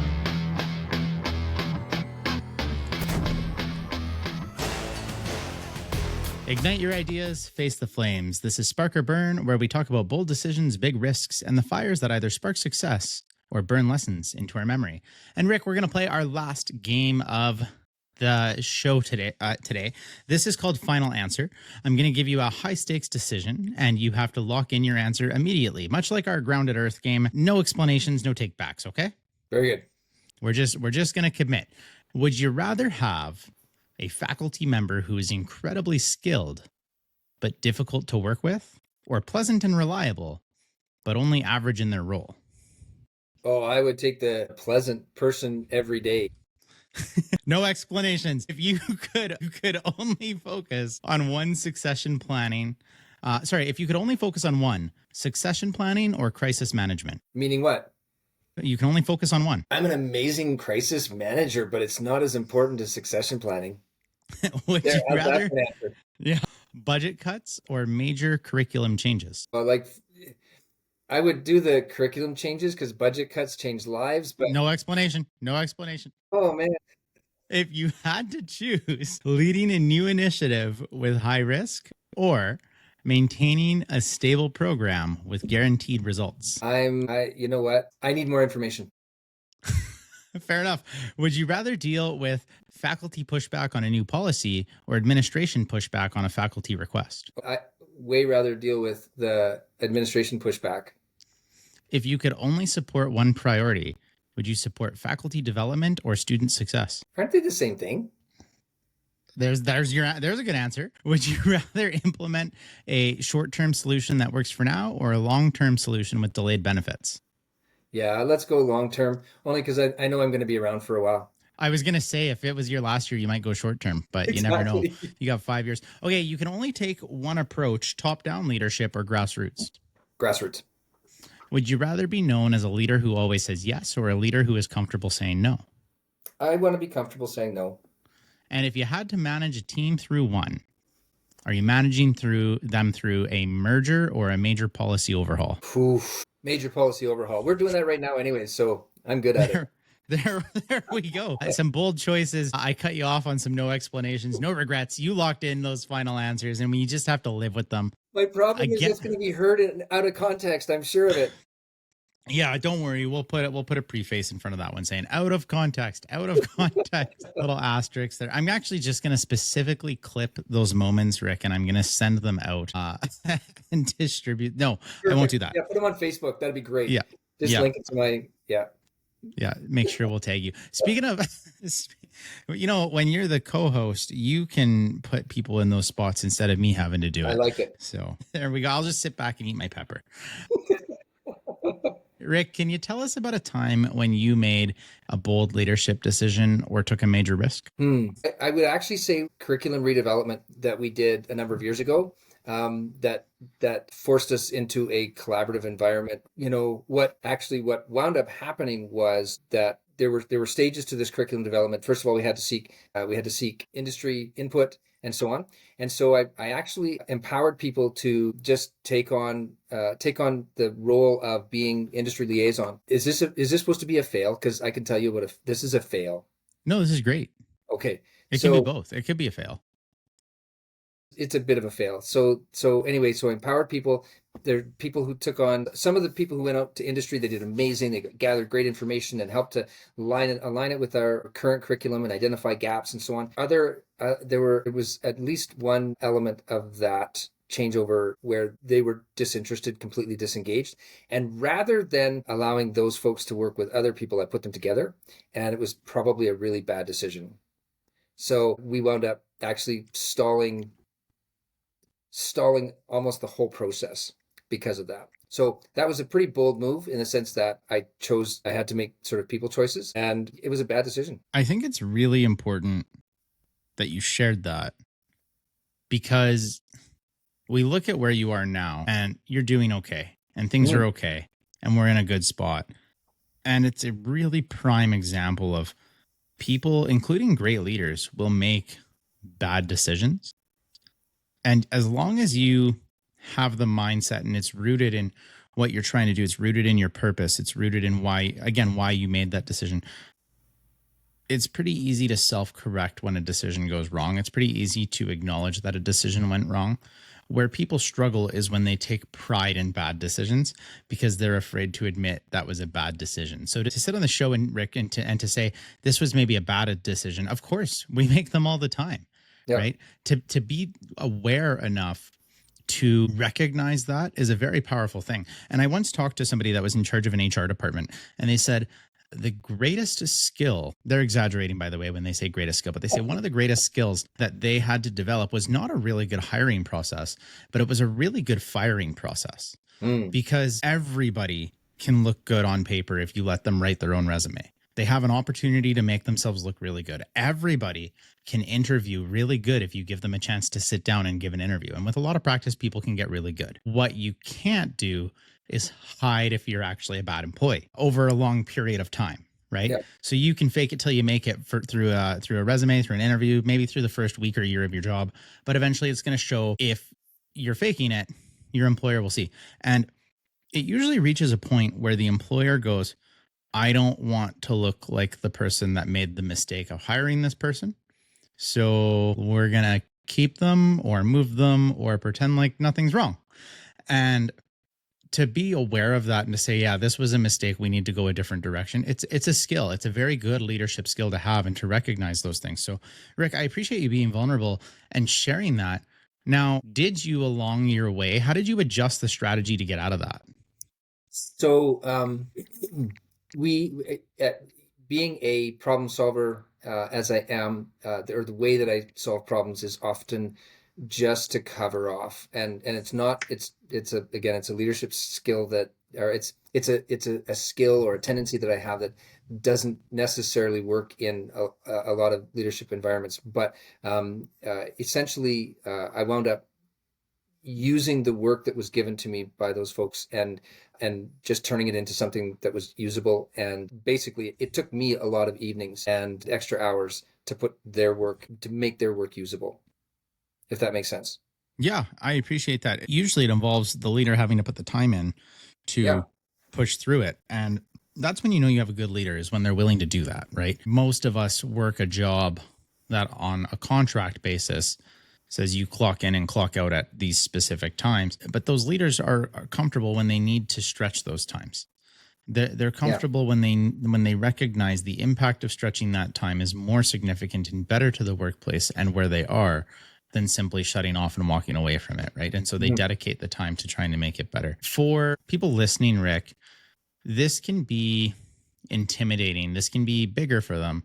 Ignite your ideas, face the flames. This is Spark or Burn, where we talk about bold decisions, big risks, and the fires that either spark success or burn lessons into our memory. And Rick, we're going to play our last game of the show today. This is called Final Answer. I'm going to give you a high stakes decision, and you have to lock in your answer immediately. Much like our Grounded Earth game, no explanations, no take backs. Okay? Very good. We're just going to commit. Would you rather have a faculty member who is incredibly skilled but difficult to work with, or pleasant and reliable but only average in their role? Oh, I would take the pleasant person every day. No explanations. If you could only focus on one succession planning. If you could only focus on one, succession planning or crisis management. Meaning what? You can only focus on one. I'm an amazing crisis manager, but it's not as important as succession planning. Would you rather, budget cuts or major curriculum changes? Well, I would do the curriculum changes because budget cuts change lives, but no explanation. Oh man. If you had to choose leading a new initiative with high risk or maintaining a stable program with guaranteed results. You know what? I need more information. Fair enough. Would you rather deal with faculty pushback on a new policy or administration pushback on a faculty request? I way rather deal with the administration pushback. If you could only support one priority, would you support faculty development or student success? Aren't they the same thing? There's a good answer. Would you rather implement a short-term solution that works for now or a long-term solution with delayed benefits? Yeah, let's go long-term, only because I know I'm going to be around for a while. I was going to say, if it was your last year, you might go short-term, but Exactly. You never know. You got 5 years. Okay, you can only take one approach, top-down leadership or grassroots. Grassroots. Would you rather be known as a leader who always says yes or a leader who is comfortable saying no? I want to be comfortable saying no. And if you had to manage a team through one, are you managing them through a merger or a major policy overhaul? Oof. Major policy overhaul. We're doing that right now anyway, so I'm good at it. There we go. Some bold choices. I cut you off on some no explanations, no regrets. You locked in those final answers, and we just have to live with them. My problem is it's going to be heard out of context. I'm sure of it. Yeah, don't worry. We'll put a preface in front of that one saying out of context, little asterisks there. I'm actually just going to specifically clip those moments, Rick, and I'm going to send them out and distribute. No, Perfect. I won't do that. Yeah, put them on Facebook. That'd be great. Yeah. Just link it to my, Yeah, make sure we'll tag you. Speaking of, when you're the co-host, you can put people in those spots instead of me having to do it. I like it. So there we go. I'll just sit back and eat my pepper. Rick, can you tell us about a time when you made a bold leadership decision or took a major risk? I would actually say curriculum redevelopment that we did a number of years ago. That forced us into a collaborative environment. What wound up happening was that there were stages to this curriculum development. First of all, we had to seek industry input and so on. And so I actually empowered people to just take on the role of being industry liaison. Is this supposed to be a fail? Because I can tell you this is a fail. No, this is great. Okay. It can be both. It could be a fail. It's a bit of a fail. So I empowered people. There are people who took on, some of the people who went out to industry. They did amazing. They gathered great information and helped to align it with our current curriculum and identify gaps and so on. There was at least one element of that changeover where they were disinterested, completely disengaged. And rather than allowing those folks to work with other people, I put them together, and it was probably a really bad decision. So we wound up actually stalling almost the whole process because of that. So that was a pretty bold move in the sense that I had to make sort of people choices, and it was a bad decision. I think it's really important that you shared that, because we look at where you are now and you're doing okay and things are okay and we're in a good spot. And it's a really prime example of people, including great leaders, will make bad decisions. And as long as you have the mindset, and it's rooted in what you're trying to do. It's rooted in your purpose. It's rooted in why you made that decision. It's pretty easy to self-correct when a decision goes wrong. It's pretty easy to acknowledge that a decision went wrong. Where people struggle is when they take pride in bad decisions because they're afraid to admit that was a bad decision. So to sit on the show, and Rick, and to say this was maybe a bad decision, of course, we make them all the time, right? To be aware enough to recognize that is a very powerful thing. And I once talked to somebody that was in charge of an HR department, and they said, the greatest skill, they're exaggerating, by the way, when they say greatest skill, but they say one of the greatest skills that they had to develop was not a really good hiring process, but it was a really good firing process. Because everybody can look good on paper if you let them write their own resume. They have an opportunity to make themselves look really good. Everybody can interview really good if you give them a chance to sit down and give an interview. And with a lot of practice, people can get really good. What you can't do is hide if you're actually a bad employee over a long period of time, right? Yep. So you can fake it till you make it through a resume, through an interview, maybe through the first week or year of your job, but eventually it's going to show. If you're faking it, your employer will see. And it usually reaches a point where the employer goes, I don't want to look like the person that made the mistake of hiring this person, so we're going to keep them or move them or pretend like nothing's wrong. And to be aware of that and to say, yeah, this was a mistake, we need to go a different direction. It's a skill. It's a very good leadership skill to have, and to recognize those things. So Rick, I appreciate you being vulnerable and sharing that. Now, did you along your way, how did you adjust the strategy to get out of that? So being a problem solver, as I am, or the way that I solve problems is often just to cover off, and it's a leadership skill that, or it's a skill or a tendency that I have that doesn't necessarily work in a lot of leadership environments, but essentially I wound up using the work that was given to me by those folks and just turning it into something that was usable. And basically it took me a lot of evenings and extra hours to make their work usable, if that makes sense. Yeah, I appreciate that. Usually it involves the leader having to put the time in to push through it. And that's when you know you have a good leader, is when they're willing to do that, right? Most of us work a job that on a contract basis says you clock in and clock out at these specific times. But those leaders are comfortable when they need to stretch those times. They're comfortable when they recognize the impact of stretching that time is more significant and better to the workplace and where they are than simply shutting off and walking away from it, right? And so they dedicate the time to trying to make it better. For people listening, Rick, this can be intimidating. This can be bigger for them.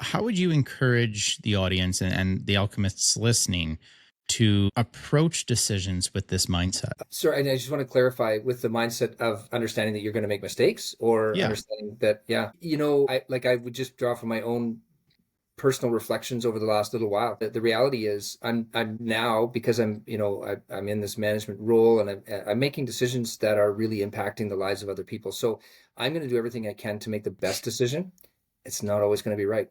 How would you encourage the audience and the alchemists listening to approach decisions with this mindset? Sorry, and I just want to clarify, with the mindset of understanding that you're going to make mistakes, or understanding that, I would just draw from my own personal reflections over the last little while. The reality is I'm now, because I'm in this management role, and I'm making decisions that are really impacting the lives of other people. So I'm going to do everything I can to make the best decision. It's not always going to be right,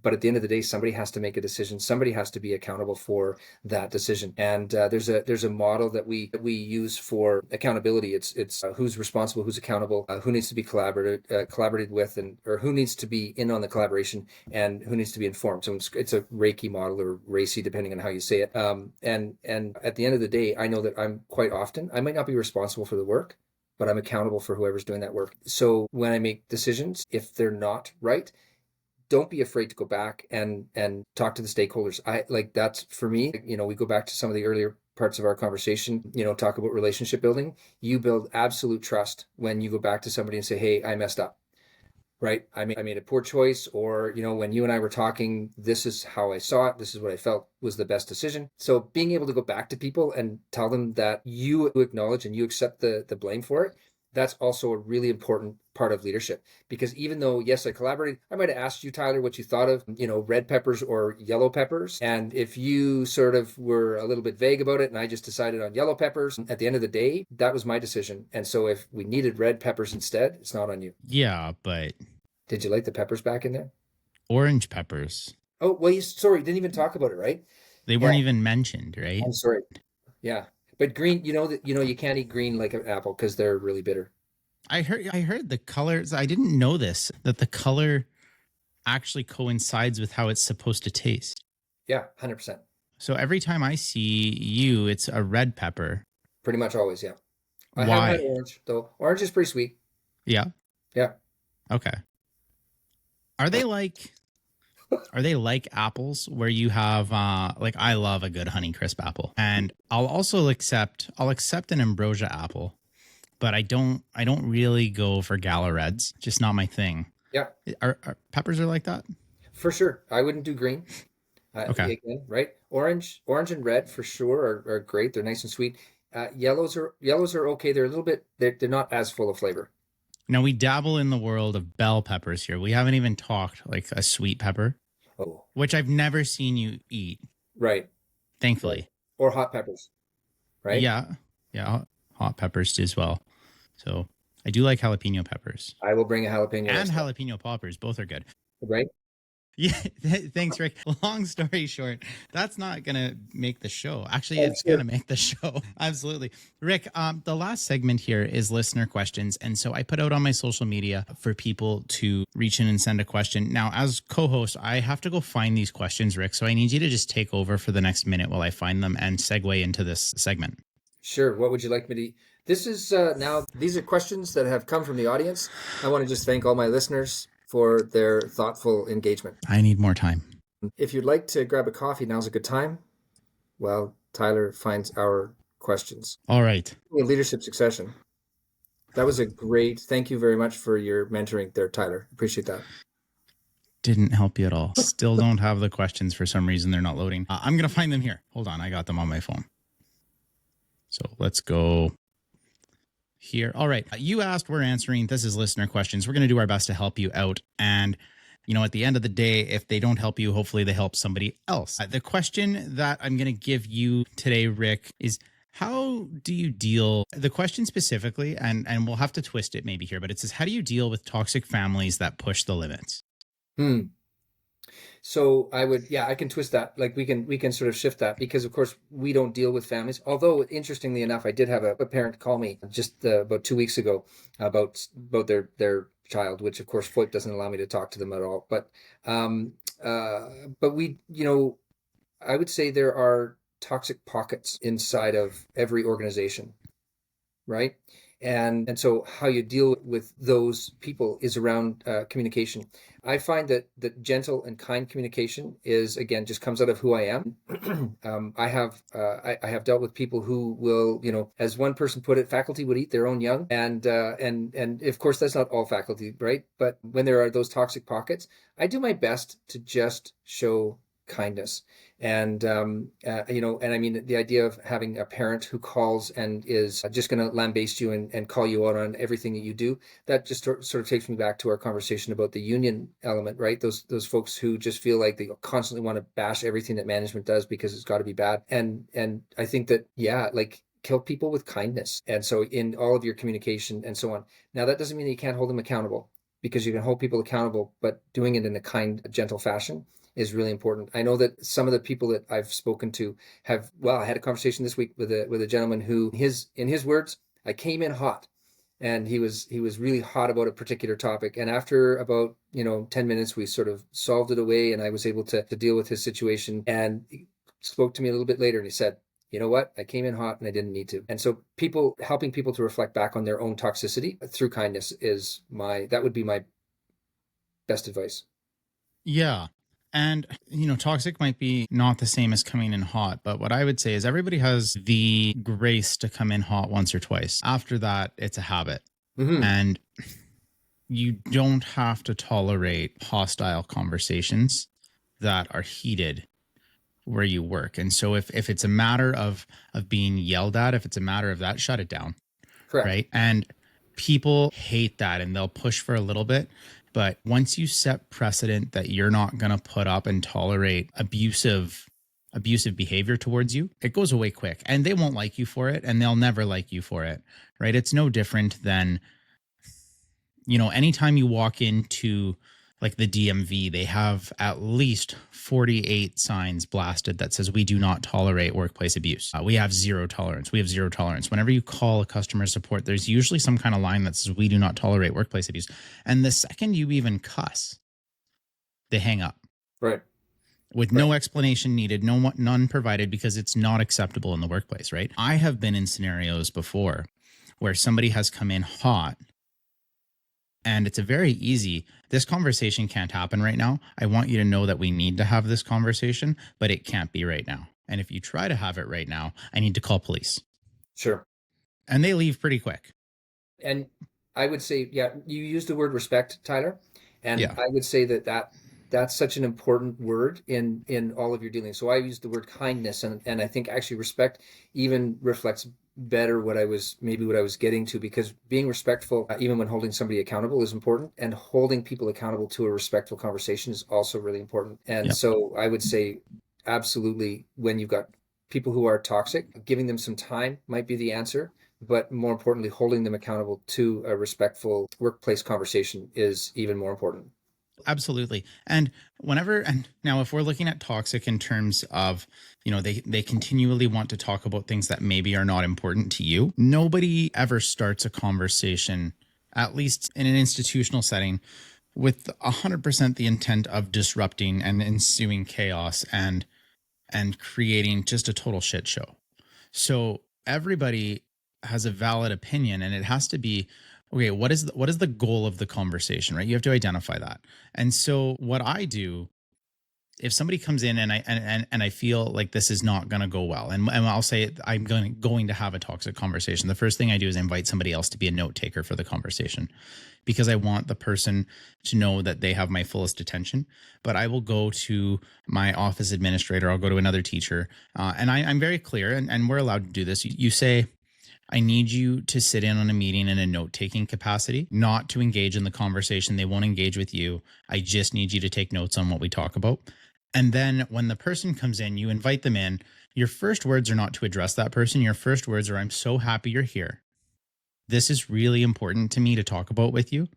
but at the end of the day, somebody has to make a decision. Somebody has to be accountable for that decision. And there's a model that we use for accountability. It's who's responsible, who's accountable, who needs to be collaborated with, or who needs to be in on the collaboration, and who needs to be informed. So it's a Reiki model, or RACI, depending on how you say it. And at the end of the day, I know that I might not be responsible for the work, but I'm accountable for whoever's doing that work. So when I make decisions, if they're not right, don't be afraid to go back and talk to the stakeholders. That's for me, we go back to some of the earlier parts of our conversation, talk about relationship building. You build absolute trust when you go back to somebody and say, hey, I messed up, right? I made a poor choice, or, when you and I were talking, this is how I saw it. This is what I felt was the best decision. So being able to go back to people and tell them that you acknowledge and you accept the blame for it, that's also a really important part of leadership. Because even though, yes, I collaborated, I might have asked you, Tyler, what you thought of, red peppers or yellow peppers. And if you sort of were a little bit vague about it and I just decided on yellow peppers, at the end of the day, that was my decision. And so if we needed red peppers instead, it's not on you. Yeah, but... Did you like the peppers back in there? Orange peppers. Oh, well, you didn't even talk about it, right? They weren't even mentioned, right? I'm sorry. Yeah. But green, you can't eat green like an apple because they're really bitter. I heard the colors. I didn't know this, that the color actually coincides with how it's supposed to taste. Yeah, 100%. So every time I see you, it's a red pepper. Pretty much always, yeah. I Why? have had orange, though. Orange is pretty sweet. Yeah. Yeah. Okay. Are they like apples where you have like I love a good Honeycrisp apple, and I'll accept an Ambrosia apple, but I don't really go for Gala Reds. Just not my thing. Yeah. Are peppers are like that? For sure. I wouldn't do green. Okay. Again, right? Orange and red for sure are great. They're nice and sweet. Yellows are okay. They're a little bit. They're not as full of flavor. Now we dabble in the world of bell peppers here. We haven't even talked like a sweet pepper, which I've never seen you eat. Right. Thankfully. Or hot peppers. Right. Yeah. Hot peppers as well. So I do like jalapeno peppers. I will bring a jalapeno. And jalapeno poppers. Both are good. Right. Yeah, thanks, Rick. Long story short, that's not going to make the show. Actually, it's going to make the show. Absolutely. Rick, the last segment here is listener questions. And so I put out on my social media for people to reach in and send a question. Now, as co-host, I have to go find these questions, Rick. So I need you to just take over for the next minute while I find them and segue into this segment. Sure. What would you like me to... This is now, these are questions that have come from the audience. I want to just thank all my listeners for their thoughtful engagement. I need more time. If you'd like to grab a coffee, now's a good time. Well, Tyler finds our questions. All right. Leadership succession. That was a great, thank you very much for your mentoring there, Tyler. Appreciate that. Didn't help you at all. Still don't have the questions for some reason. They're not loading. I'm going to find them here. Hold on. I got them on my phone. So let's go here. All right. You asked, we're answering. This is listener questions. We're going to do our best to help you out. And, at the end of the day, if they don't help you, hopefully they help somebody else. The question that I'm going to give you today, Rick, is how do you deal, the question specifically, and we'll have to twist it maybe here, but it says, how do you deal with toxic families that push the limits? So I can twist that. Like we can sort of shift that because of course we don't deal with families. Although interestingly enough, I did have a parent call me just about 2 weeks ago about their child, which of course FOIP doesn't allow me to talk to them at all. But we, I would say there are toxic pockets inside of every organization, right? And so how you deal with those people is around communication. I find that gentle and kind communication is, again, just comes out of who I am. I have dealt with people who will, as one person put it, faculty would eat their own young. And of course, that's not all faculty, right? But when there are those toxic pockets, I do my best to just show kindness. And, and I mean, the idea of having a parent who calls and is just going to lambaste you and call you out on everything that you do, that just sort of takes me back to our conversation about the union element, right? Those folks who just feel like they constantly want to bash everything that management does because it's got to be bad. And I think that, kill people with kindness. And so in all of your communication and so on. Now, that doesn't mean that you can't hold them accountable, because you can hold people accountable, but doing it in a kind, gentle fashion is really important. I know that some of the people that I've spoken to I had a conversation this week with a gentleman who, in his words, I came in hot, and he was really hot about a particular topic. And after about 10 minutes, we sort of solved it away, and I was able to deal with his situation. And he spoke to me a little bit later, and he said, "You know what? I came in hot, and I didn't need to." And so helping people to reflect back on their own toxicity through kindness that would be my best advice. Yeah. And, toxic might be not the same as coming in hot, but what I would say is everybody has the grace to come in hot once or twice. After that, it's a habit. Mm-hmm. And you don't have to tolerate hostile conversations that are heated where you work. And so if it's a matter of being yelled at, if it's a matter of that, shut it down. Correct. Right. And people hate that, and they'll push for a little bit. But once you set precedent that you're not going to put up and tolerate abusive behavior towards you, it goes away quick, and they won't like you for it, and they'll never like you for it. Right. It's no different than, anytime you walk into like the DMV, they have at least 48 signs blasted that says we do not tolerate workplace abuse. We have zero tolerance. We have zero tolerance. Whenever you call a customer support, there's usually some kind of line that says we do not tolerate workplace abuse. And the second you even cuss, they hang up. Right. With no explanation needed, none provided, because it's not acceptable in the workplace, right? I have been in scenarios before where somebody has come in hot, and it's a very easy, this conversation can't happen right now. I want you to know that we need to have this conversation, but it can't be right now. And if you try to have it right now, I need to call police. Sure. And they leave pretty quick. And I would say, yeah, you used the word respect, Tyler. And Yeah. I would say that's such an important word in all of your dealings. So I use the word kindness, and I think actually respect even reflects better what I was getting to, because being respectful, even when holding somebody accountable, is important, and holding people accountable to a respectful conversation is also really important. And so I would say, absolutely, when you've got people who are toxic, giving them some time might be the answer. But more importantly, holding them accountable to a respectful workplace conversation is even more important. Absolutely. And now if we're looking at toxic in terms of, they continually want to talk about things that maybe are not important to you. Nobody ever starts a conversation, at least in an institutional setting, with 100% the intent of disrupting and ensuing chaos and creating just a total shit show. So everybody has a valid opinion, and it has to be, okay, what is the goal of the conversation, right? You have to identify that. And so what I do, if somebody comes in and I feel like this is not going to go well, and I'll say I'm going to have a toxic conversation, the first thing I do is invite somebody else to be a note taker for the conversation, because I want the person to know that they have my fullest attention. But I will go to my office administrator, I'll go to another teacher, and I'm very clear, and we're allowed to do this. You say, I need you to sit in on a meeting in a note-taking capacity, not to engage in the conversation. They won't engage with you. I just need you to take notes on what we talk about. And then when the person comes in, you invite them in. Your first words are not to address that person. Your first words are, I'm so happy you're here. This is really important to me to talk about with you.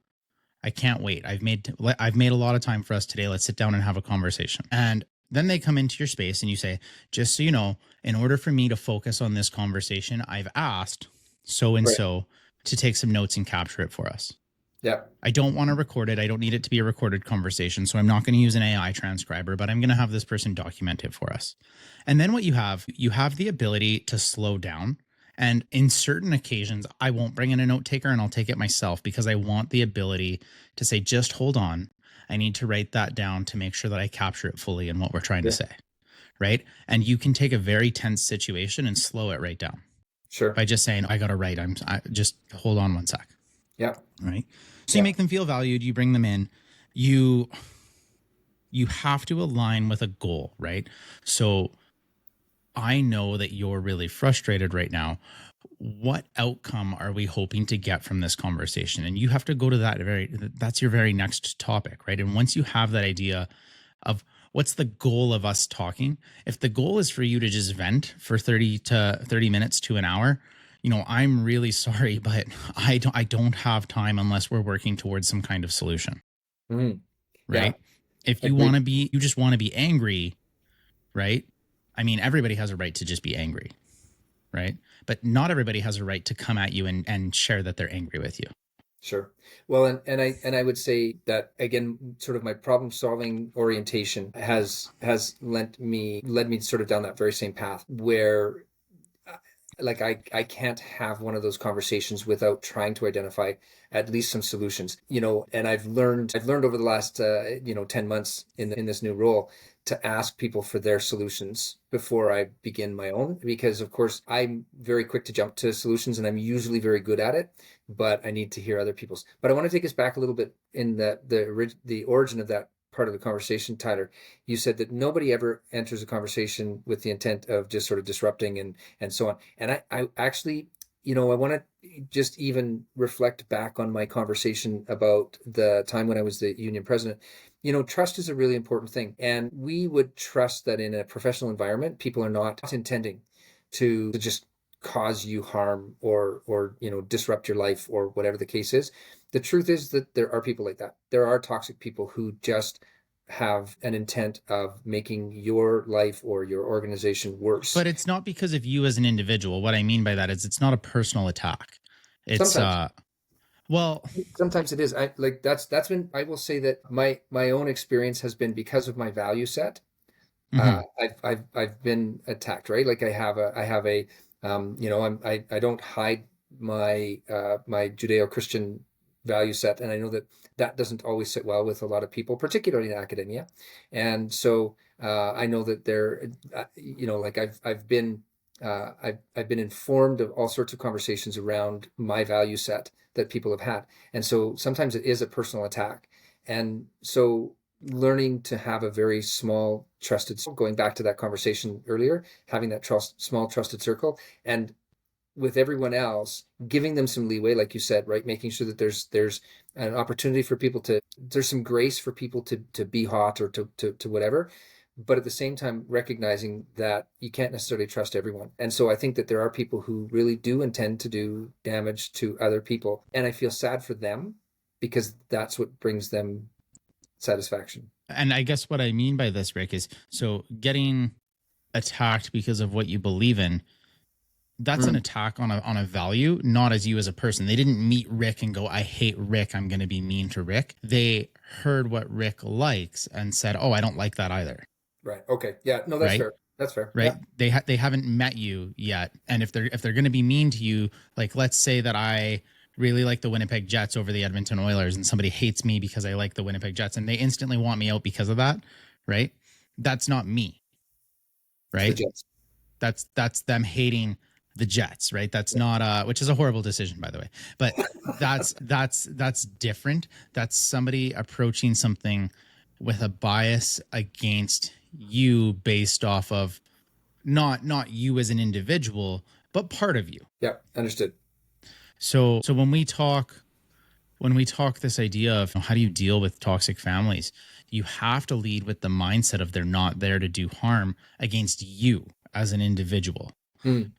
I can't wait. I've made a lot of time for us today. Let's sit down and have a conversation. And then they come into your space and you say, just so you know, in order for me to focus on this conversation, I've asked so-and-so to take some notes and capture it for us. Yeah. I don't want to record it. I don't need it to be a recorded conversation. So I'm not going to use an AI transcriber, but I'm going to have this person document it for us. And then what you have the ability to slow down. And in certain occasions, I won't bring in a note taker and I'll take it myself, because I want the ability to say, just hold on. I need to write that down to make sure that I capture it fully in what we're trying to say, right? And you can take a very tense situation and slow it right down. Sure. By just saying, I got to write. I just hold on one sec. Yeah. Right. So you make them feel valued. You bring them in. You have to align with a goal, right? So I know that you're really frustrated right now. What outcome are we hoping to get from this conversation? And you have to go to that's your very next topic, right? And once you have that idea of what's the goal of us talking, if the goal is for you to just vent for 30 minutes to an hour, I'm really sorry, but I don't have time unless we're working towards some kind of solution. Mm-hmm. Right. Yeah. If you just want to be angry, right? I mean, everybody has a right to just be angry, right? But not everybody has a right to come at you and share that they're angry with you. Sure. Well, and I would say that, again, sort of my problem solving orientation has led me sort of down that very same path, where like I can't have one of those conversations without trying to identify at least some solutions, and I've learned over the last 10 months in this new role to ask people for their solutions before I begin my own, because of course I'm very quick to jump to solutions and I'm usually very good at it, but I need to hear other people's. But I want to take us back a little bit in the origin of that part of the conversation, Tyler. You said that nobody ever enters a conversation with the intent of just sort of disrupting and so on. And I actually, I want to just even reflect back on my conversation about the time when I was the union president. Trust is a really important thing. And we would trust that in a professional environment, people are not intending to just cause you harm or disrupt your life or whatever the case is. the truth is that there are people like that. There are toxic people who just have an intent of making your life or your organization worse. But it's not because of you as an individual. What I mean by that is it's not a personal attack. It's Sometimes. well, Sometimes it is. That's been, I will say that my own experience has been because of my value set. mhm. I've been attacked, right? Like I have a I don't hide my my Judeo-Christian value set, and I know that that doesn't always sit well with a lot of people, particularly in academia. And so I know that like I've been informed of all sorts of conversations around my value set that people have had, and so sometimes it is a personal attack, and so learning to have a very small trusted, going back to that conversation earlier, having that small trusted circle, and with everyone else giving them some leeway, like you said, right, making sure that there's an opportunity for people to, there's some grace for people to be hot or to whatever, but at the same time recognizing that you can't necessarily trust everyone. And so I think that there are people who really do intend to do damage to other people, and I feel sad for them because that's what brings them satisfaction. And I guess what I mean by this, Rick, is so getting attacked because of what you believe in, that's an attack on a value, not as you as a person. They didn't meet Rick and go, I hate Rick, I'm going to be mean to Rick. They heard what Rick likes and said, oh, I don't like that either. Right. Okay. Yeah. No, that's right? fair. That's fair. Right. Yeah. They haven't met you yet. And if they're going to be mean to you, like, let's say that I really like the Winnipeg Jets over the Edmonton Oilers and somebody hates me because I like the Winnipeg Jets and they instantly want me out because of that. Right. That's not me. Right. That's them hating the Jets, right? That's not which is a horrible decision, by the way, but that's different. That's somebody approaching something with a bias against you based off of not you as an individual, but part of you. Yeah, understood. So when we talk this idea of how do you deal with toxic families, you have to lead with the mindset of they're not there to do harm against you as an individual.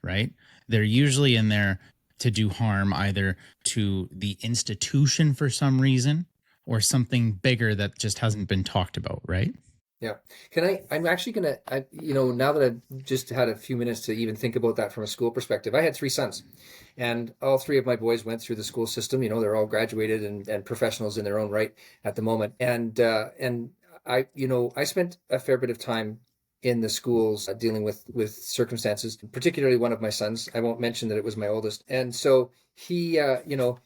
Right? They're usually in there to do harm either to the institution for some reason or something bigger that just hasn't been talked about, right? Yeah. I'm actually going to, now that I've just had a few minutes to even think about that from a school perspective, I had 3 sons and all 3 of my boys went through the school system. They're all graduated and professionals in their own right at the moment. And I spent a fair bit of time in the schools dealing with circumstances, particularly one of my sons. I won't mention that it was my oldest. And so he was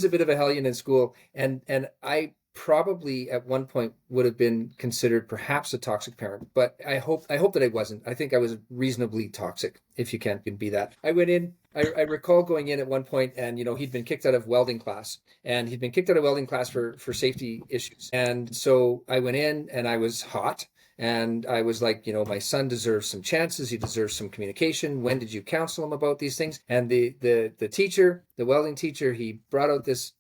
a bit of a hellion in school. And I probably at one point would have been considered perhaps a toxic parent, but I hope that I wasn't. I think I was reasonably toxic, if you can be that. I went in, I recall going in at one point and, he'd been kicked out of welding class for safety issues. And so I went in and I was hot. And I was like, my son deserves some chances. He deserves some communication. When did you counsel him about these things? And the teacher, the welding teacher, he brought out this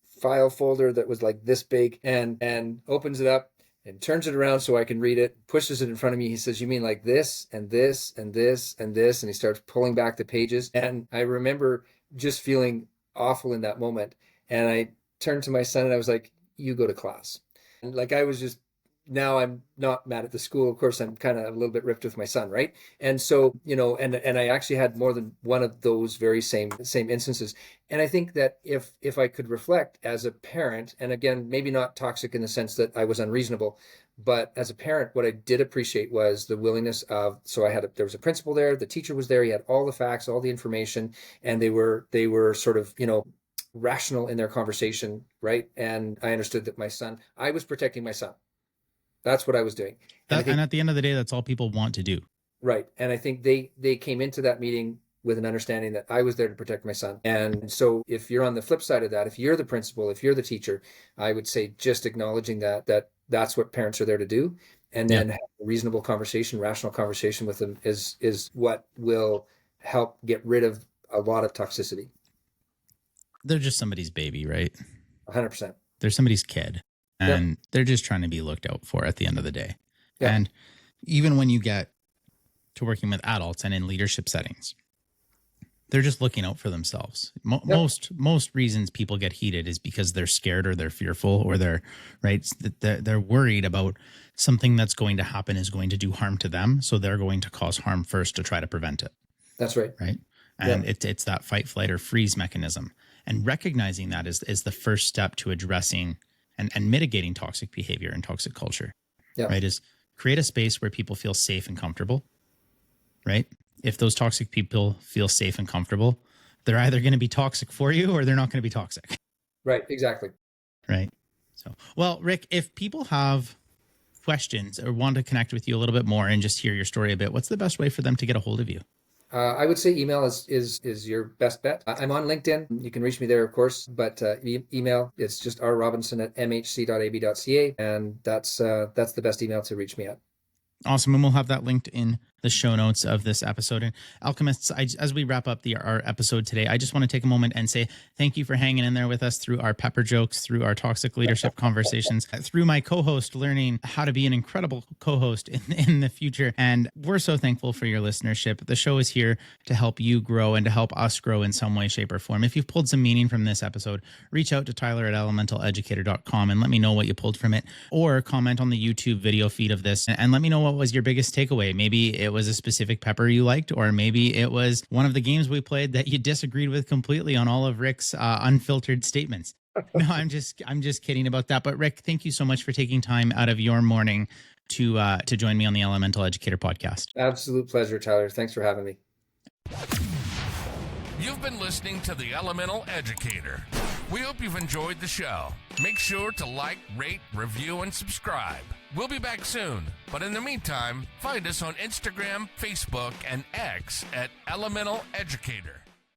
file folder that was like this big and opens it up and turns it around so I can read it, pushes it in front of me. He says, you mean like this and this and this and this? And he starts pulling back the pages. And I remember just feeling awful in that moment. And I turned to my son and I was like, you go to class. And like I was just, now I'm not mad at the school. Of course, I'm kind of a little bit ripped with my son, right? And so, and I actually had more than one of those very same instances. And I think that if I could reflect as a parent, and again, maybe not toxic in the sense that I was unreasonable, but as a parent, what I did appreciate was the willingness of, there was a principal there, the teacher was there, he had all the facts, all the information, and they were sort of, rational in their conversation, right? And I understood that I was protecting my son. That's what I was doing. And at the end of the day, that's all people want to do. Right. And I think they came into that meeting with an understanding that I was there to protect my son. And so if you're on the flip side of that, if you're the principal, if you're the teacher, I would say just acknowledging that's what parents are there to do. And then have a reasonable conversation, rational conversation with them is what will help get rid of a lot of toxicity. They're just somebody's baby, right? 100%. They're somebody's kid. And they're just trying to be looked out for at the end of the day. Yeah. And even when you get to working with adults and in leadership settings, They're just looking out for themselves. Most reasons people get heated is because they're scared or they're fearful or they're worried about something that's going to happen is going to do harm to them. So they're going to cause harm first to try to prevent it. That's right. Right. And it's that fight, flight, or freeze mechanism. And recognizing that is the first step to addressing and mitigating toxic behavior and toxic culture. Yeah. Right. Is create a space where people feel safe and comfortable. Right. If those toxic people feel safe and comfortable, they're either going to be toxic for you or they're not going to be toxic. Right. Exactly. Right. So, well, Rick, if people have questions or want to connect with you a little bit more and just hear your story a bit, what's the best way for them to get a hold of you? I would say email is your best bet. I'm on LinkedIn. You can reach me there, of course, but email, it's just rrobinson@mhc.ab.ca, and that's the best email to reach me at. Awesome. And we'll have that linked in the show notes of this episode. And Alchemists, as we wrap up our episode today, I just want to take a moment and say thank you for hanging in there with us through our pepper jokes, through our toxic leadership conversations, through my co-host learning how to be an incredible co-host in the future. And we're so thankful for your listenership. The show is here to help you grow and to help us grow in some way, shape, or form. If you've pulled some meaning from this episode, reach out to Tyler at elementaleducator.com and let me know what you pulled from it, or comment on the YouTube video feed of this and let me know what was your biggest takeaway. Maybe it was a specific pepper you liked, or maybe it was one of the games we played that you disagreed with completely on all of Rick's unfiltered statements. No, I'm just kidding about that. But Rick, thank you so much for taking time out of your morning to join me on the Elemental Educator Podcast. Absolute pleasure, Tyler. Thanks for having me. You've been listening to the Elemental Educator. We hope you've enjoyed the show. Make sure to like, rate, review, and subscribe. We'll be back soon, but in the meantime, find us on Instagram, Facebook, and X at Elemental Educator.